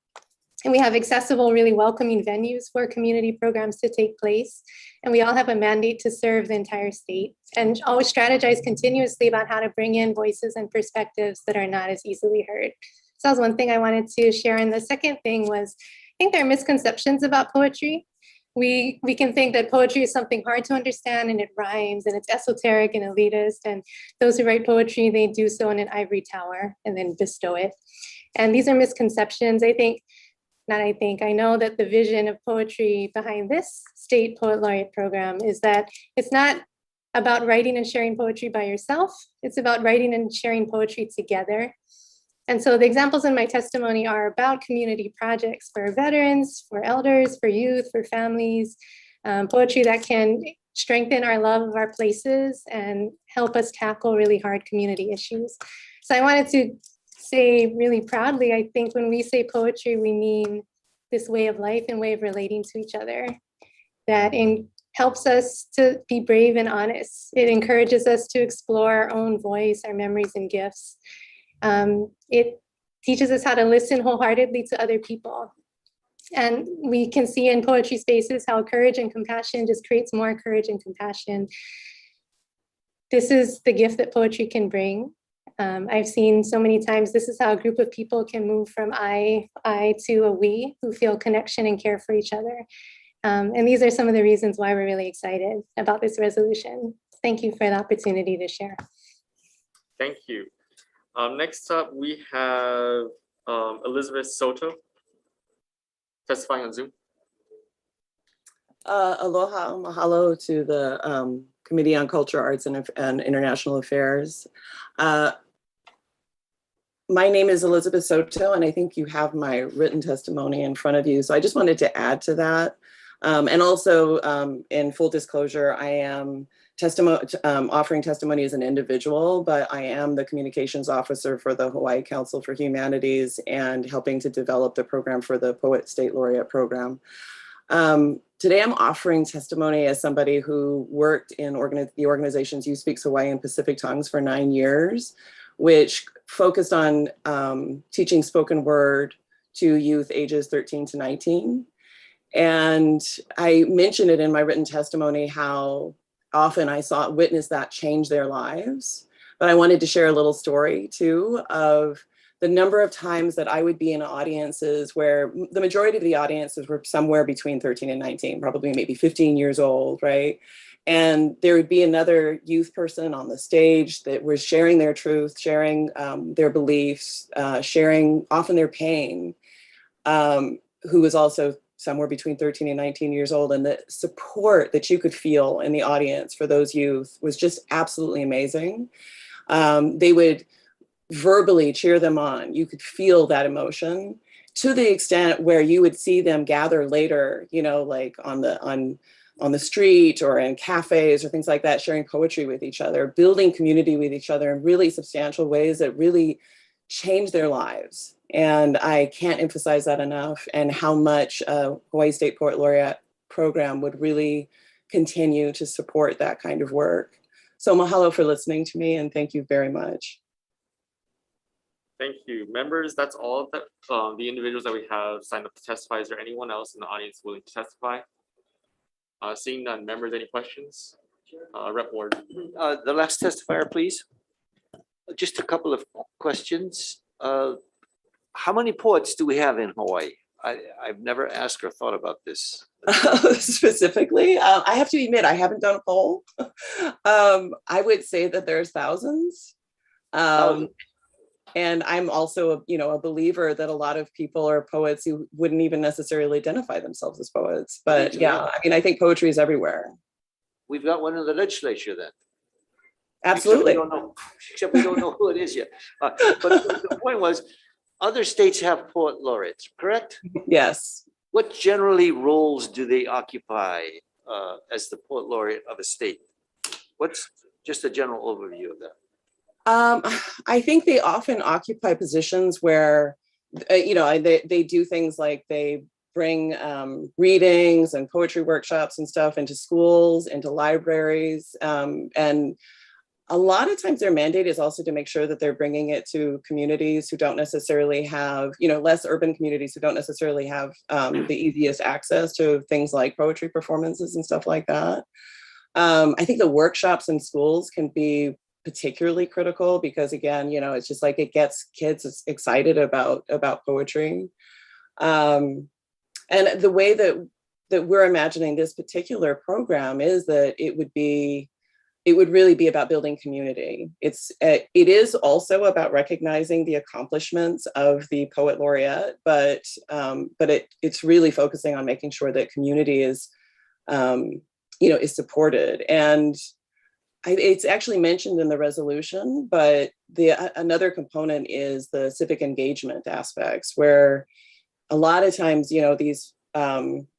and we have accessible, really welcoming venues for community programs to take place. And we all have a mandate to serve the entire state and always strategize continuously about how to bring in voices and perspectives that are not as easily heard. So that was one thing I wanted to share. And the second thing was, I think there are misconceptions about poetry. We can think that poetry is something hard to understand and it rhymes and it's esoteric and elitist. And those who write poetry, they do so in an ivory tower and then bestow it. And these are misconceptions. I know that the vision of poetry behind this state poet laureate program is that it's not about writing and sharing poetry by yourself. It's about writing and sharing poetry together. And so the examples in my testimony are about community projects for veterans, for elders, for youth, for families, poetry that can strengthen our love of our places and help us tackle really hard community issues. So I wanted to say really proudly, I think when we say poetry, we mean this way of life and way of relating to each other that helps us to be brave and honest. It encourages us to explore our own voice, our memories and gifts. It teaches us how to listen wholeheartedly to other people. And we can see in poetry spaces how courage and compassion just creates more courage and compassion. This is the gift that poetry can bring. I've seen so many times, this is how a group of people can move from I to a we, who feel connection and care for each other. And these are some of the reasons why we're really excited about this resolution. Thank you for the opportunity to share. Thank you. Next up, we have Elizabeth Soto testifying on Zoom. Aloha, mahalo to the Committee on Culture, Arts, and International Affairs. My name is Elizabeth Soto, and I think you have my written testimony in front of you. So I just wanted to add to that. And also, in full disclosure, I am offering testimony as an individual, but I am the communications officer for the Hawaii Council for Humanities and helping to develop the program for the Poet State Laureate program. Today I'm offering testimony as somebody who worked in the organizations You Speak Hawaiian Pacific Tongues for 9 years, which focused on teaching spoken word to youth ages 13 to 19. And I mentioned it in my written testimony how often I witnessed that change their lives. But I wanted to share a little story too of the number of times that I would be in audiences where the majority of the audiences were somewhere between 13 and 19, probably maybe 15 years old, right? And there would be another youth person on the stage that was sharing their truth, sharing their beliefs, sharing often their pain, who was also somewhere between 13 and 19 years old. And the support that you could feel in the audience for those youth was just absolutely amazing. They would verbally cheer them on. You could feel that emotion to the extent where you would see them gather later, you know, like on the street or in cafes or things like that, sharing poetry with each other, building community with each other in really substantial ways that really change their lives. And I can't emphasize that enough, and how much Hawaii State Poet Laureate program would really continue to support that kind of work. So mahalo for listening to me, and thank you very much. Thank you. Members, that's all of the individuals that we have signed up to testify. Is there anyone else in the audience willing to testify? Seeing none, members, any questions? Rep Ward. The last testifier, please. Just a couple of questions. How many poets do we have in Hawaii? I've never asked or thought about this. Specifically, I have to admit, I haven't done a poll. I would say that there's thousands. And I'm also, a believer that a lot of people are poets who wouldn't even necessarily identify themselves as poets. But yeah, I mean, I think poetry is everywhere. We've got one in the legislature then. Absolutely. Except we don't know who it is yet. But the point was, other states have poet laureates, correct? Yes. What generally roles do they occupy as the poet laureate of a state? What's just a general overview of that? I think they often occupy positions where, they do things like they bring readings and poetry workshops and stuff into schools, into libraries. And a lot of times their mandate is also to make sure that they're bringing it to communities who don't necessarily have, less urban communities who don't necessarily have the easiest access to things like poetry performances and stuff like that. I think the workshops in schools can be particularly critical because, again, it's just like it gets kids excited about poetry. And the way that we're imagining this particular program is that it would really be about building community. It is also about recognizing the accomplishments of the poet laureate, but it's really focusing on making sure that community is supported. And it's actually mentioned in the resolution, but another component is the civic engagement aspects, where a lot of times, these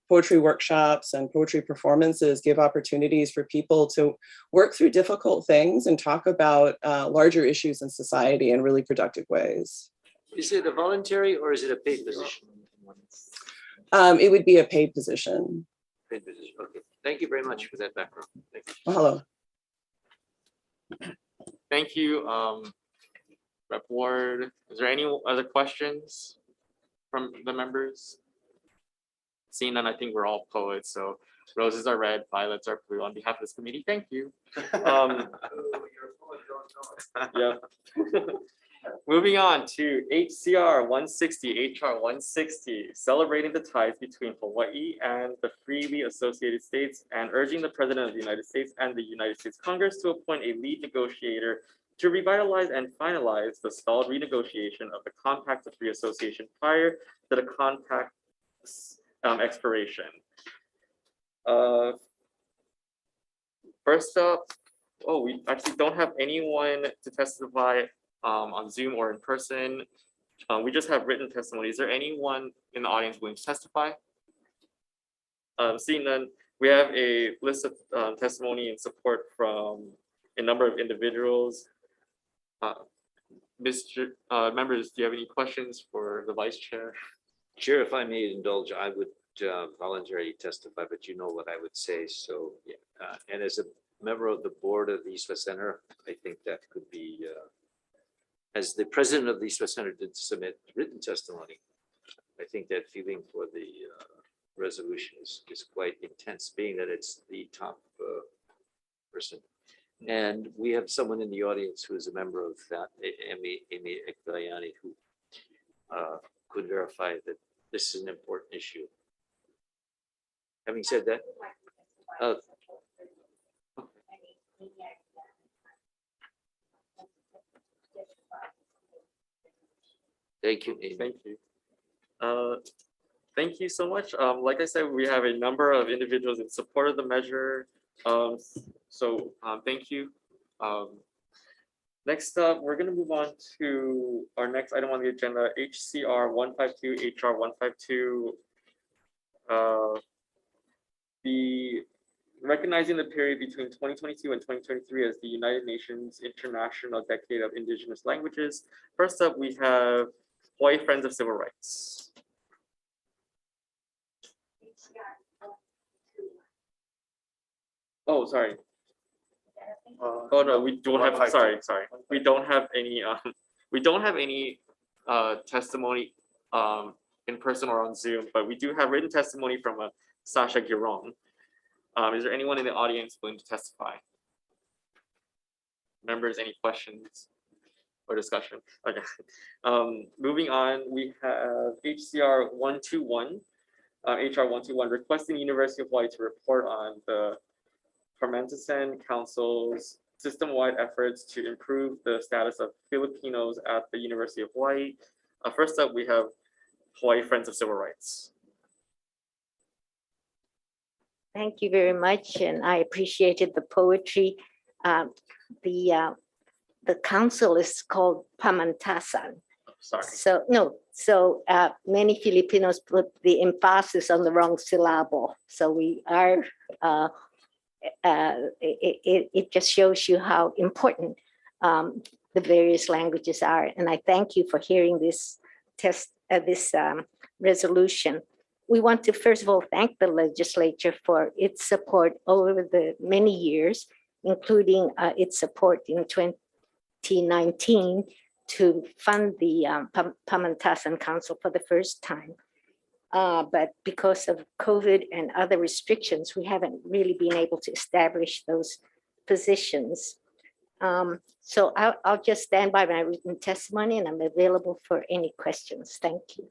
poetry workshops and poetry performances give opportunities for people to work through difficult things and talk about larger issues in society in really productive ways. Is it a voluntary or is it a paid position? It would be a paid position. Paid position. Okay. Thank you very much for that background. Thank you. Mahalo. Thank you, Rep Ward. Is there any other questions from the members? Seeing none, I think we're all poets. So roses are red, violets are blue. On behalf of this committee, thank you. Yeah. Moving on to HCR 160, HR 160, celebrating the ties between Hawaii and the freely associated states and urging the President of the United States and the United States Congress to appoint a lead negotiator to revitalize and finalize the stalled renegotiation of the Compact of Free Association prior to the compact's expiration. First up, oh, we actually don't have anyone to testify on Zoom or in person. We just have written testimony. Is there anyone in the audience willing to testify? Seeing none, we have a list of testimony and support from a number of individuals. Members, do you have any questions for the vice chair? Chair, if I may indulge, I would voluntarily testify, but you know what I would say. So, yeah, and as a member of the board of the East West Center, I think that could be, as the president of the East West Center did submit written testimony, I think that feeling for the resolution is quite intense, being that it's the top person. And we have someone in the audience who is a member of that, Amy Waianae, who could verify that this is an important issue. Having said that, thank you, Amy. Thank you. Thank you so much. Like I said, we have a number of individuals in support of the measure. Thank you. Next up, we're going to move on to our next item on the agenda, HCR 152, HR 152. The recognizing the period between 2022 and 2023 as the United Nations International Decade of Indigenous Languages. First up, we have Hawaii Friends of Civil Rights. Oh, sorry. Oh no, we don't have. Sorry. We don't have any. We don't have any testimony in person or on Zoom, but we do have written testimony from Sasha Giron. Is there anyone in the audience willing to testify? Members, any questions or discussion? Okay. Moving on, we have HCR 121, HR 121, requesting the University of Hawaii to report on the Parmentasan Council's system-wide efforts to improve the status of Filipinos at the University of Hawaii. First up, we have Hawaii Friends of Civil Rights. Thank you very much, and I appreciated the poetry. The council is called Pamantasan. Sorry. So many Filipinos put the emphasis on the wrong syllable. So we are. It just shows you how important the various languages are, and I thank you for hearing this resolution. We want to first of all thank the legislature for its support over the many years, including its support in 2019 to fund the Pamantasan Council for the first time. But because of COVID and other restrictions, we haven't really been able to establish those positions. So I'll just stand by my written testimony, and I'm available for any questions. Thank you.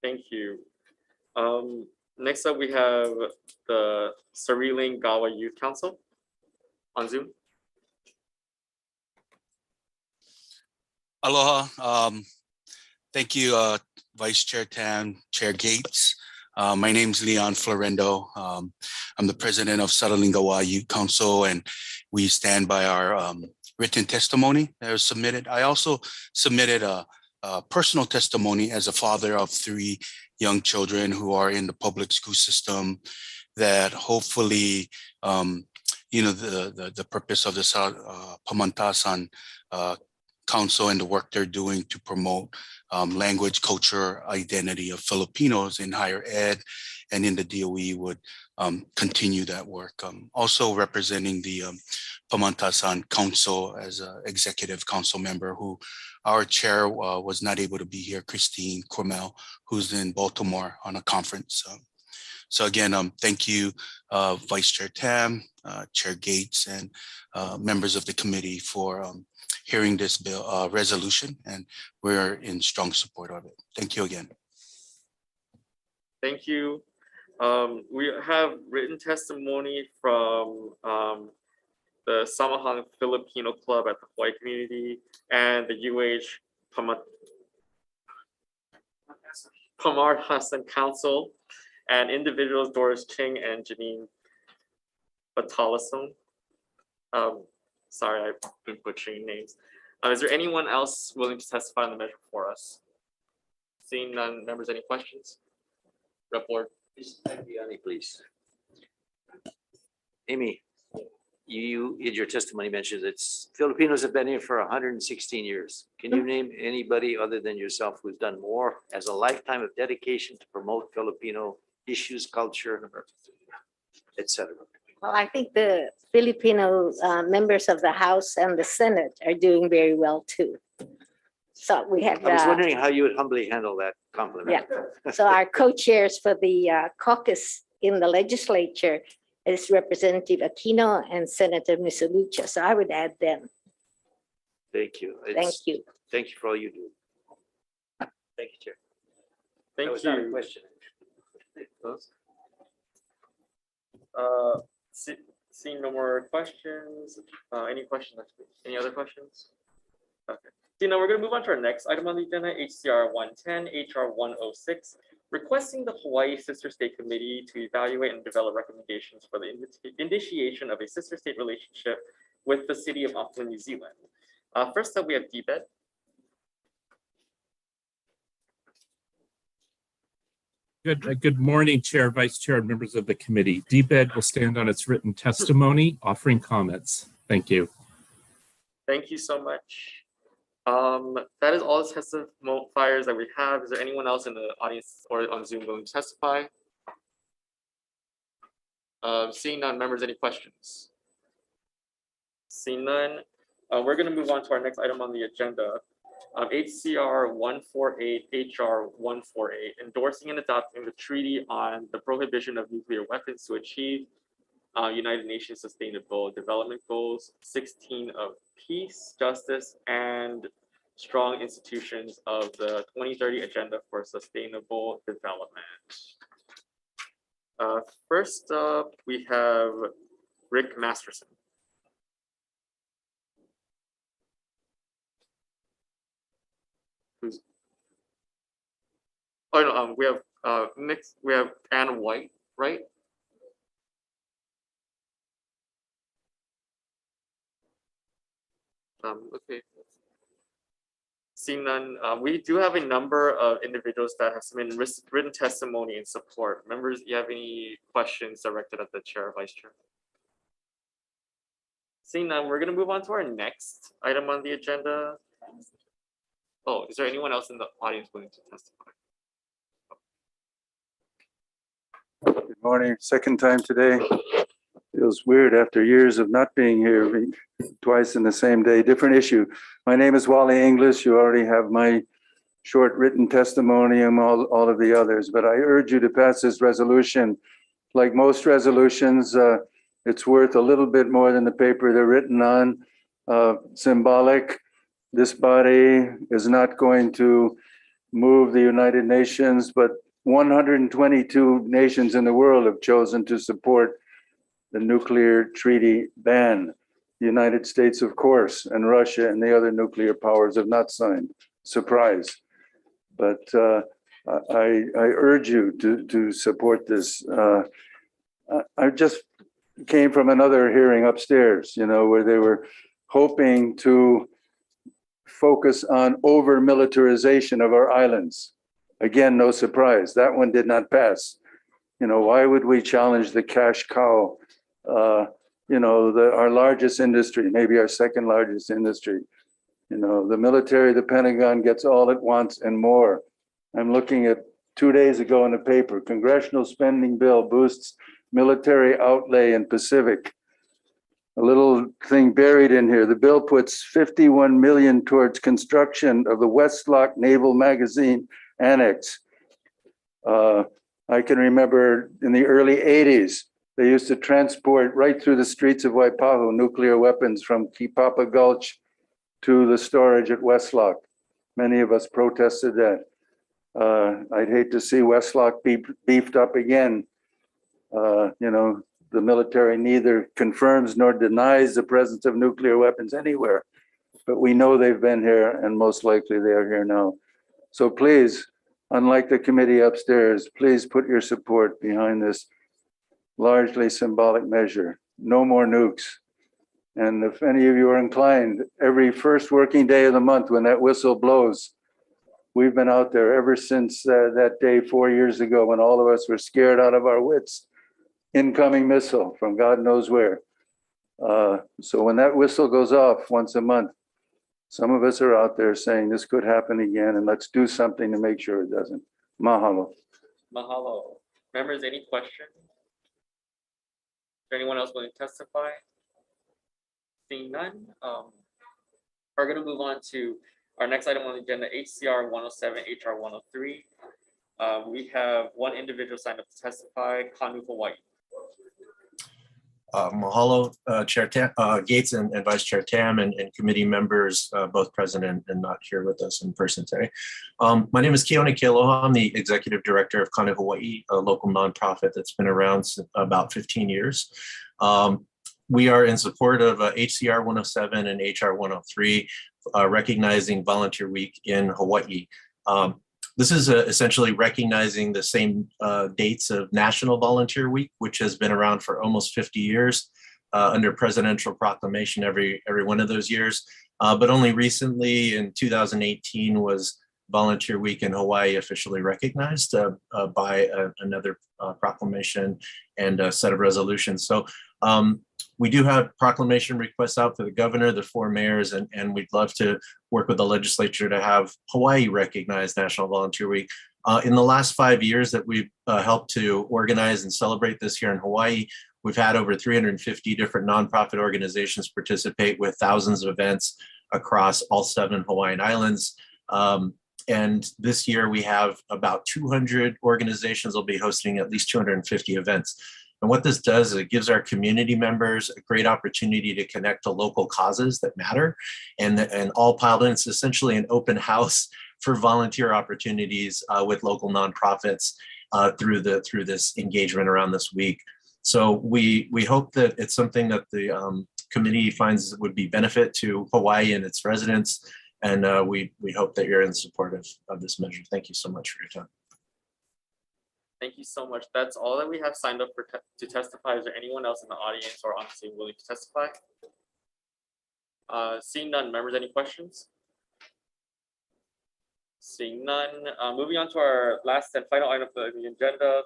Thank you. Next up, we have the Sariling Gawa Youth Council on Zoom. Aloha. Thank you, Vice Chair Tam, Chair Gates. My name is Leon Florendo. I'm the president of Sariling Gawa Youth Council, and we stand by our written testimony that was submitted. I also submitted a personal testimony as a father of 3 young children who are in the public school system, that hopefully, the purpose of the Pamantasan Council and the work they're doing to promote language, culture, identity of Filipinos in higher ed and in the DOE would continue that work. Also representing the Pamantasan Council as an executive council member who our chair was not able to be here, Christine Cormel, who's in Baltimore on a conference. So again, thank you, Vice Chair Tam, Chair Gates, and members of the committee for hearing this bill resolution, and we're in strong support of it. Thank you again. Thank you. We have written testimony from the Samahang Filipino Club at the Hawaii community and the Pamartasan Council. and individuals Doris Ching and Janine Batalason. Sorry, I've been butchering names. Is there anyone else willing to testify on the measure for us? Seeing none, members, any questions? Rep. Board. Please. Amy, you in your testimony mentioned that Filipinos have been here for 116 years. Can you name anybody other than yourself who's done more as a lifetime of dedication to promote Filipino issues, culture, etc.? Well, I think the Filipino members of the House and the Senate are doing very well too. So we have. I was wondering how you would humbly handle that compliment. Yeah. So our co-chairs for the caucus in the legislature is Representative Aquino and Senator Misalucha. So I would add them. Thank you. Thank you. Thank you for all you do. Thank you, Chair. Thank That was not a you. question. Seeing no more questions, any questions? Any other questions? Okay. So now we're going to move on to our next item on the agenda, HCR 110, HR 106, requesting the Hawaii Sister State Committee to evaluate and develop recommendations for the initiation of a sister state relationship with the city of Auckland, New Zealand. First up, we have DBED. Good morning, Chair, Vice Chair, and members of the committee. DBED will stand on its written testimony, offering comments. Thank you. Thank you so much. That is all the testifiers that we have. Is there anyone else in the audience or on Zoom willing to testify? Seeing none, members, any questions? Seeing none, we're going to move on to our next item on the agenda. HCR 148, HR 148, endorsing and adopting the Treaty on the Prohibition of Nuclear Weapons to achieve United Nations Sustainable Development Goals 16 of peace, justice, and strong institutions of the 2030 Agenda for Sustainable Development. First up, we have Rick Masterson. Oh no, we have next we have Ann White, right? Okay. Seeing none, we do have a number of individuals that have submitted written testimony in support. Members, do you have any questions directed at the chair or vice chair? Seeing none, we're going to move on to our next item on the agenda. Oh, is there anyone else in the audience willing to testify? Good morning. Second time today. Feels weird after years of not being here twice in the same day. Different issue. My name is Wally English. You already have my short written testimony and all of the others, but I urge you to pass this resolution. Like most resolutions, it's worth a little bit more than the paper they're written on. Symbolic. This body is not going to move the United Nations, but 122 nations in the world have chosen to support the nuclear treaty ban. The United States, of course, and Russia and the other nuclear powers have not signed. Surprise. But I urge you to support this. I just came from another hearing upstairs, where they were hoping to focus on over-militarization of our islands. Again, no surprise. That one did not pass. Why would we challenge the cash cow? Our largest industry, maybe our second largest industry. The military, the Pentagon gets all it wants and more. I'm looking at 2 days ago in the paper, congressional spending bill boosts military outlay in Pacific. A little thing buried in here. The bill puts 51 million towards construction of the Westlock Naval Magazine Annex. I can remember in the early 80s, they used to transport right through the streets of Waipahu nuclear weapons from Kipapa Gulch to the storage at Westlock. Many of us protested that. I'd hate to see Westlock be beefed up again. The military neither confirms nor denies the presence of nuclear weapons anywhere, but we know they've been here and most likely they are here now. So please Unlike the committee upstairs, please put your support behind this largely symbolic measure. No more nukes. And if any of you are inclined, every first working day of the month when that whistle blows, we've been out there ever since that day 4 years ago when all of us were scared out of our wits. Incoming missile from God knows where. So when that whistle goes off once a month, some of us are out there saying this could happen again, and let's do something to make sure it doesn't. Mahalo. Mahalo. Members, any questions? Is there anyone else willing to testify? Seeing none, we're going to move on to our next item on the agenda, HCR 107, HR 103. We have one individual signed up to testify, Kanu Hawaii. Mahalo, Chair Gates and Vice Chair Tam and committee members, both present and not here with us in person today. My name is Keone Kealoha. I'm the Executive Director of Kanu Hawaii, a local nonprofit that's been around since about 15 years. We are in support of HCR 107 and HR 103, recognizing Volunteer Week in Hawaii. This is essentially recognizing the same dates of National Volunteer Week, which has been around for almost 50 years under presidential proclamation every one of those years. But only recently in 2018 was Volunteer Week in Hawaii officially recognized by another proclamation and a set of resolutions. So we do have proclamation requests out for the governor, the 4 mayors, and we'd love to work with the legislature to have Hawaii recognize National Volunteer Week. In the last 5 years that we've helped to organize and celebrate this here in Hawaii, we've had over 350 different nonprofit organizations participate with thousands of events across all 7 Hawaiian islands. And this year we have about 200 organizations will be hosting at least 250 events. And what this does is it gives our community members a great opportunity to connect to local causes that matter, and all piled in. It's essentially an open house for volunteer opportunities with local nonprofits through this engagement around this week. So we hope that it's something that the committee finds would be benefit to Hawaii and its residents, and we hope that you're in support of this measure. Thank you so much for your time. Thank you so much. That's all that we have signed up for to testify. Is there anyone else in the audience or on scene willing to testify? Seeing none, members, any questions? Seeing none, moving on to our last and final item for the agenda,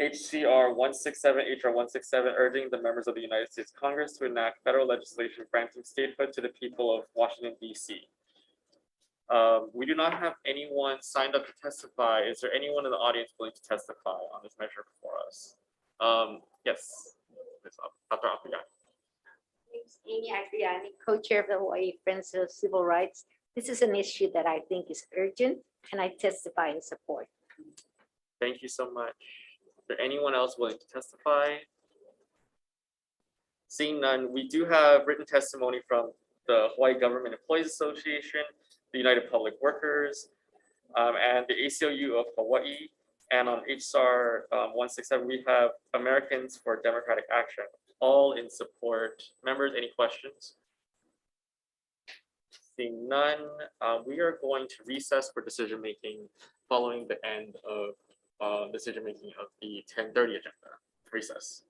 HCR 167, HR 167, urging the members of the United States Congress to enact federal legislation granting statehood to the people of Washington, D.C. We do not have anyone signed up to testify. Is there anyone in the audience willing to testify on this measure before us? Yes, Dr. Apia. My name is Amy Agriani, co-chair of the Hawaii Friends of Civil Rights. This is an issue that I think is urgent, and I testify in support. Thank you so much. Is there anyone else willing to testify? Seeing none, we do have written testimony from the Hawaii Government Employees Association, the United Public Workers, and the ACLU of Hawaii. And on HSR 167, we have Americans for Democratic Action, all in support. Members, any questions? Seeing none, we are going to recess for decision-making following the end of decision-making of the 10:30 agenda. Recess.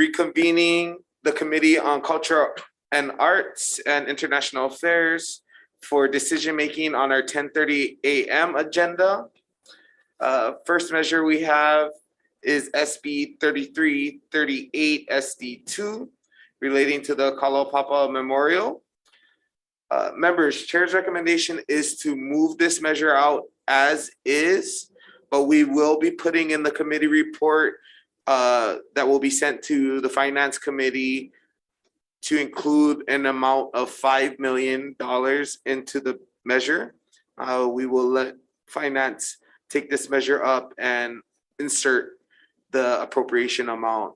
reconvening the Committee on Culture and Arts and International Affairs for decision-making on our 10:30 a.m. agenda. First measure we have is SB 3338 SD2 relating to the Kalaupapa Memorial. Members, Chair's recommendation is to move this measure out as is, but we will be putting in the committee report that will be sent to the Finance Committee to include an amount of $5 million into the measure. We will let Finance take this measure up and insert the appropriation amount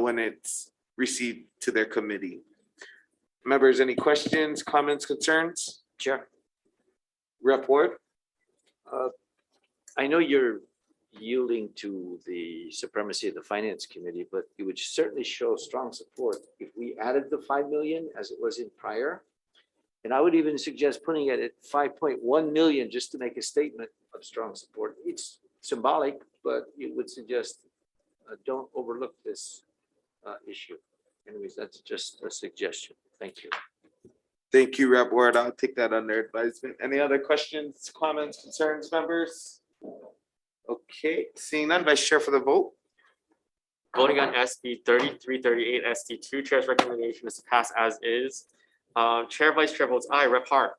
when it's received to their committee. Members, any questions, comments, concerns? Chair. Rep. Ward? I know you're yielding to the supremacy of the Finance Committee, but it would certainly show strong support if we added the 5 million as it was in prior. And I would even suggest putting it at 5.1 million just to make a statement of strong support. It's symbolic, but it would suggest don't overlook this issue. Anyways, that's just a suggestion. Thank you. Thank you, Rep. Ward. I'll take that under advisement. Any other questions, comments, concerns, members? Okay, seeing none, Vice Chair for the vote. Voting on SB 3338 SD2, Chair's recommendation is to pass as is. Chair, Vice Chair votes aye. Rep. Hart.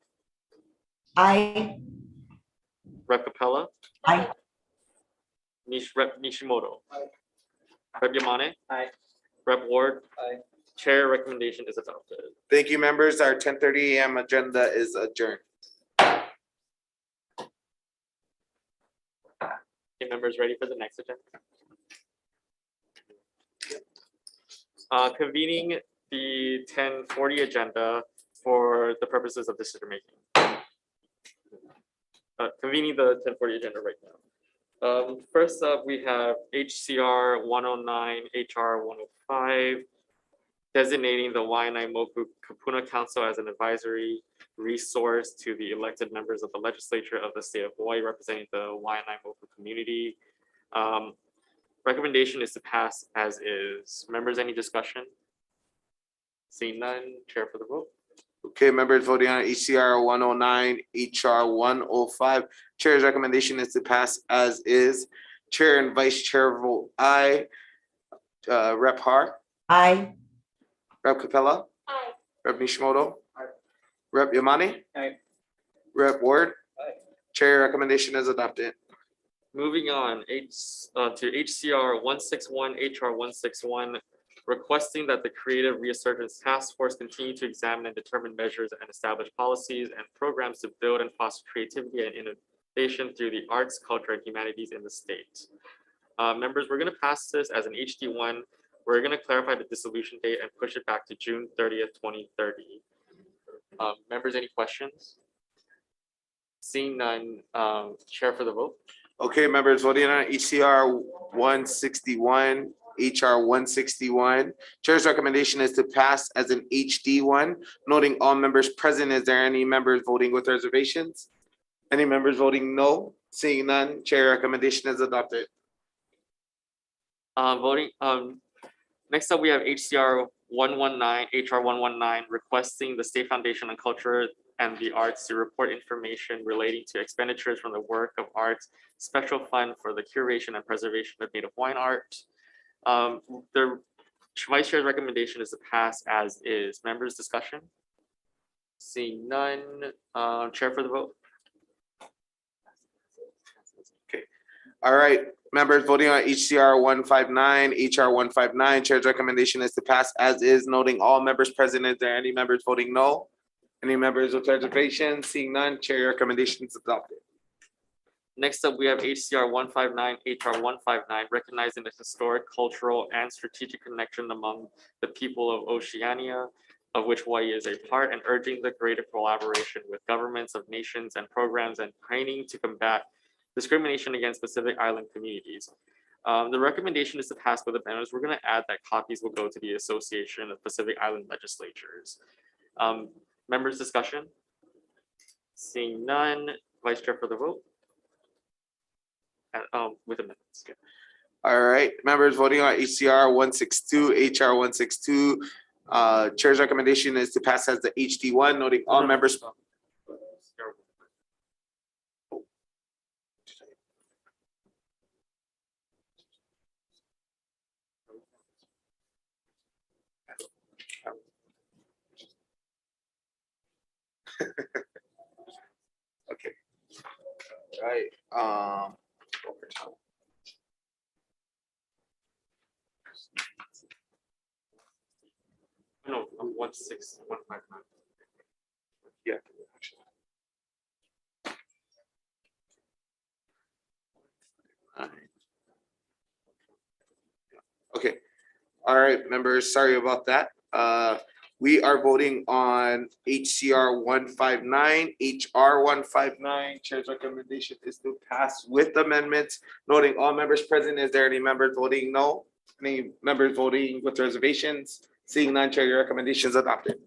Aye. Rep. Capella. Aye. Rep. Nishimoto. Aye. Rep. Yamane. Aye. Rep. Ward. Aye. Chair recommendation is adopted. Thank you, members. Our 10:30 a.m. agenda is adjourned. Okay, members, ready for the next agenda? Convening the 10:40 agenda for the purposes of decision making. Convening the 10:40 agenda right now. First up, we have HCR 109, HR 105, designating the Waianae Moku Kupuna Council as an advisory resource to the elected members of the legislature of the state of Hawaii representing the Waianae Moku community. Recommendation is to pass as is. Members, any discussion? Seeing none, chair for the vote. Okay, members voting on HCR 109, HR 105. Chair's recommendation is to pass as is. Chair and Vice Chair vote aye. Rep. Hart. Aye. Rep. Capella. Aye. Rep. Nishimoto. Aye. Rep. Yamane. Aye. Rep. Ward. Aye. Chair recommendation is adopted. Moving on to HCR 161, HR 161, requesting that the Creative Resurgence Task Force continue to examine and determine measures and establish policies and programs to build and foster creativity and innovation through the arts, culture, and humanities in the state. Members, we're going to pass this as an HD1. We're going to clarify the dissolution date and push it back to June 30th, 2030. Members, any questions? Seeing none, chair for the vote. Okay, members voting on HCR 161, HR 161. Chair's recommendation is to pass as an HD1, noting all members present. Is there any members voting with reservations? Any members voting no? Seeing none, chair recommendation is adopted. Next up, we have HCR 119, HR 119, requesting the State Foundation on Culture and the Arts to report information relating to expenditures from the Work of Arts Special Fund for the Curation and Preservation of Native Hawaiian Art. The Vice Chair's recommendation is to pass as is. Members, discussion? Seeing none, chair for the vote. Okay. All right, members voting on HCR 159, HR 159. Chair's recommendation is to pass as is, noting all members present. Is there any members voting no? Any members with reservations? Seeing none, chair recommendation is adopted. Next up, we have HCR 159, HR 159, recognizing the historic, cultural, and strategic connection among the people of Oceania, of which Hawaii is a part, and urging the greater collaboration with governments of nations and programs and training to combat discrimination against Pacific Island communities. The recommendation is to pass with amendments. We're going to add that copies will go to the Association of Pacific Island Legislatures. Members, discussion? Seeing none, Vice Chair for the vote. With amendments. All right, members voting on HCR 162, HR 162. Chair's recommendation is to pass as the HD1, noting all members. Okay. Right. Overtime. No, 16159. Yeah. Okay. All right, members, sorry about that. We are voting on HCR 159, HR 159. Chair's recommendation is to pass with amendments, noting all members present. Is there any members voting no? Any members voting with reservations? Seeing none, chair, your recommendation is adopted.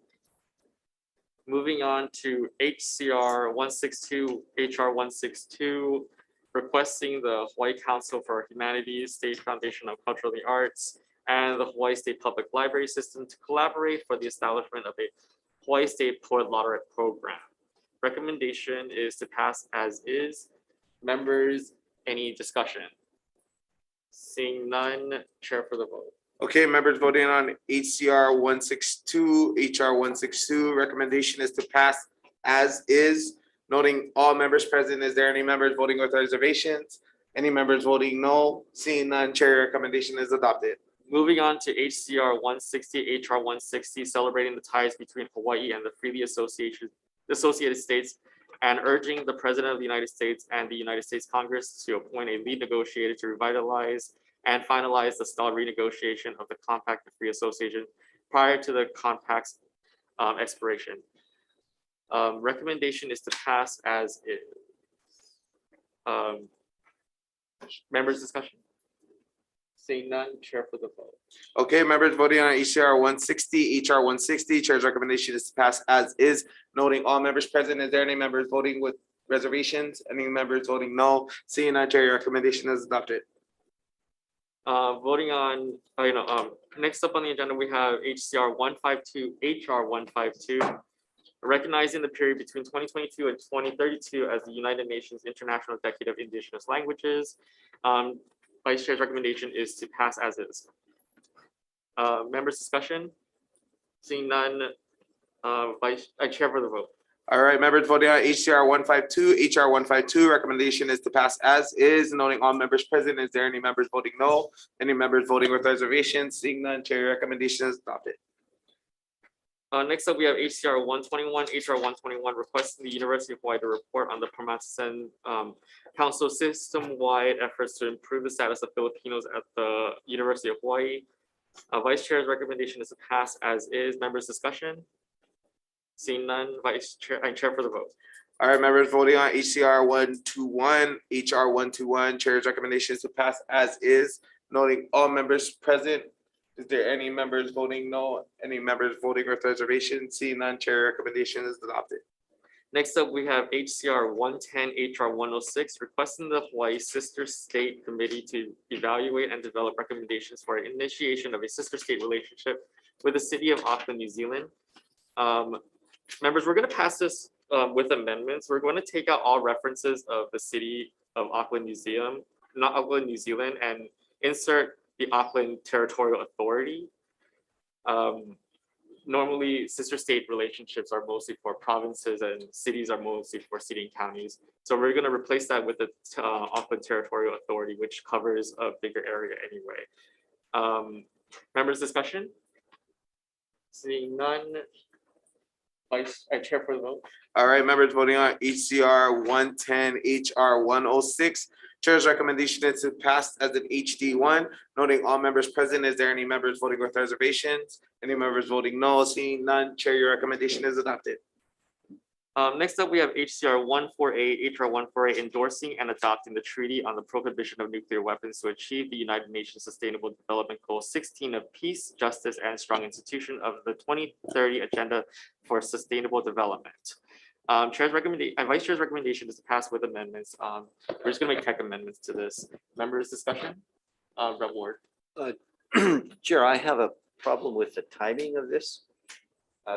Moving on to HCR 162, HR 162, requesting the Hawaii Council for Humanities, State Foundation of Cultural Arts, and the Hawaii State Public Library System to collaborate for the establishment of a Hawaii State Poet Laureate Program. Recommendation is to pass as is. Members, any discussion? Seeing none, chair for the vote. Okay, members voting on HCR 162, HR 162. Recommendation is to pass as is, noting all members present. Is there any members voting with reservations? Any members voting no? Seeing none, chair, recommendation is adopted. Moving on to HCR 160, HR 160, celebrating the ties between Hawaii and the freely associated states, and urging the President of the United States and the United States Congress to appoint a lead negotiator to revitalize and finalize the stalled renegotiation of the Compact of Free Association prior to the Compact's expiration. Recommendation is to pass as is. Members' discussion? Seeing none, chair for the vote. Okay, members voting on HCR 160, HR 160. Chair's recommendation is to pass as is, noting all members present. Is there any members voting with reservations? Any members voting no? Seeing none, chair, your recommendation is adopted. Voting on, next up on the agenda, we have HCR 152, HR 152, recognizing the period between 2022 and 2032 as the United Nations International Decade of Indigenous Languages. Vice Chair's recommendation is to pass as is. Members' discussion? Seeing none, Chair for the vote. All right, members voting on HCR 152, HR 152. Recommendation is to pass as is, noting all members present. Is there any members voting no? Any members voting with reservations? Seeing none, chair, recommendation is adopted. Next up, we have HCR 121, HR 121, requesting the University of Hawaii to report on the Permanent Council system-wide efforts to improve the status of Filipinos at the University of Hawaii. Vice Chair's recommendation is to pass as is. Members' discussion? Seeing none, Vice Chair, I chair for the vote. All right, members voting on HCR 121, HR 121. Chair's recommendation is to pass as is, noting all members present. Is there any members voting no? Any members voting with reservation? Seeing none, chair, recommendation is adopted. Next up, we have HCR 110, HR 106, requesting the Hawaii Sister State Committee to evaluate and develop recommendations for initiation of a sister state relationship with the city of Auckland, New Zealand. Members, we're going to pass this with amendments. We're going to take out all references of the city of Auckland, New Zealand, and insert the Auckland Territorial Authority. Normally, sister state relationships are mostly for provinces and cities are mostly for city and counties. So we're going to replace that with the Auckland Territorial Authority, which covers a bigger area anyway. Members' discussion? Seeing none, I chair for the vote. All right, members voting on HCR 110, HR 106. Chair's recommendation is to pass as an HD1, noting all members present. Is there any members voting with reservations? Any members voting no? Seeing none, chair, your recommendation is adopted. Next up, we have HCR 148, HR 148, endorsing and adopting the Treaty on the Prohibition of Nuclear Weapons to achieve the United Nations Sustainable Development Goal 16 of peace, justice, and strong institution of the 2030 Agenda for Sustainable Development. Vice Chair's recommendation is to pass with amendments. We're just going to make tech amendments to this. Members' discussion? Rep. Ward. Chair, I have a problem with the timing of this.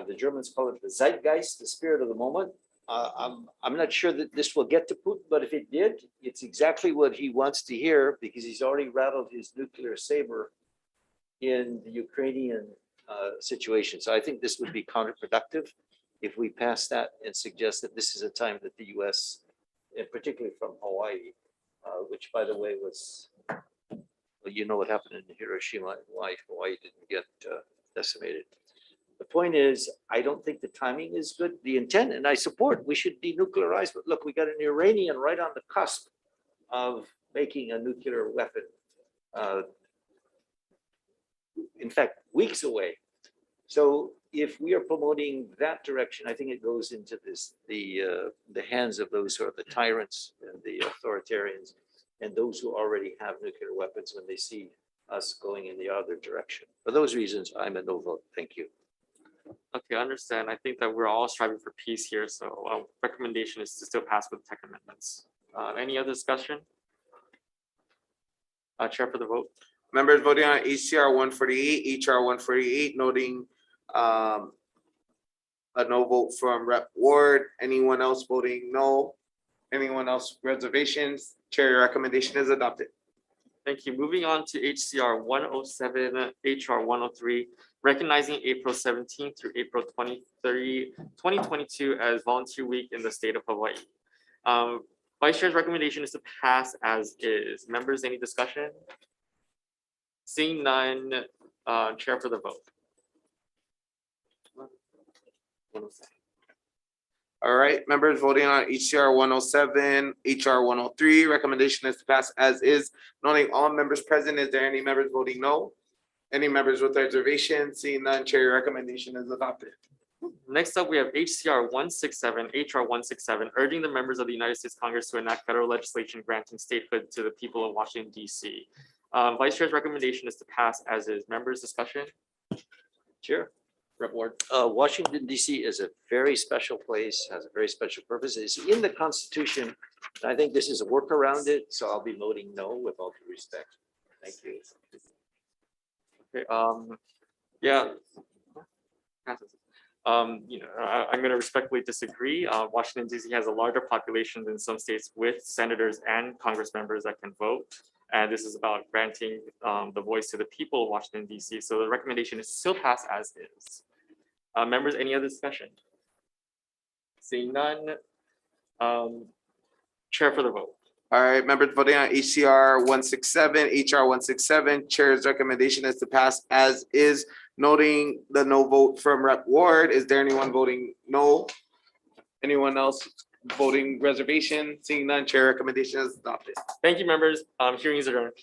The Germans call it the zeitgeist, the spirit of the moment. I'm not sure that this will get to Putin, but if it did, it's exactly what he wants to hear because he's already rattled his nuclear saber in the Ukrainian situation. So I think this would be counterproductive if we pass that and suggest that this is a time that the US, and particularly from Hawaii, which by the way was, well, you know what happened in Hiroshima and why Hawaii didn't get decimated. The point is, I don't think the timing is good. The intent, and I support, we should denuclearize, but look, we got an Iranian right on the cusp of making a nuclear weapon. In fact, weeks away. So if we are promoting that direction, I think it goes into this, the hands of those who are the tyrants and the authoritarians and those who already have nuclear weapons when they see us going in the other direction. For those reasons, I'm a no vote. Thank you. Okay, I understand. I think that we're all striving for peace here, so recommendation is to still pass with tech amendments. Any other discussion? Chair for the vote. Members voting on HCR 148, HR 148, noting a no vote from Rep. Ward. Anyone else voting no? Anyone else reservations? Chair, your recommendation is adopted. Thank you. Moving on to HCR 107, HR 103, recognizing April 17th through April 23, 2022 as Volunteer Week in the state of Hawaii. Vice Chair's recommendation is to pass as is. Members, any discussion? Seeing none, Chair for the vote. All right, members voting on HCR 107, HR 103, recommendation is to pass as is. Noting all members present, is there any members voting no? Any members with reservation? Seeing none, Chair, your recommendation is adopted. Next up, we have HCR 167, HR 167, urging the members of the United States Congress to enact federal legislation granting statehood to the people of Washington, D.C. Vice Chair's recommendation is to pass as is. Members, discussion? Chair. Rep. Ward. Washington, D.C. is a very special place, has a very special purpose. It's in the Constitution. And I think this is a work around it, so I'll be voting no with all due respect. Thank you. Okay, yeah. I'm going to respectfully disagree. Washington, D.C. has a larger population than some states with senators and Congress members that can vote. And this is about granting the voice to the people of Washington, D.C. So the recommendation is still pass as is. Members, any other discussion? Seeing none. Chair for the vote. All right, members voting on HCR 167, HR 167, Chair's recommendation is to pass as is, noting the no vote from Rep. Ward. Is there anyone voting no? Anyone else voting reservation? Seeing none, Chair recommendation is adopted. Thank you, members. Hearing is adjourned.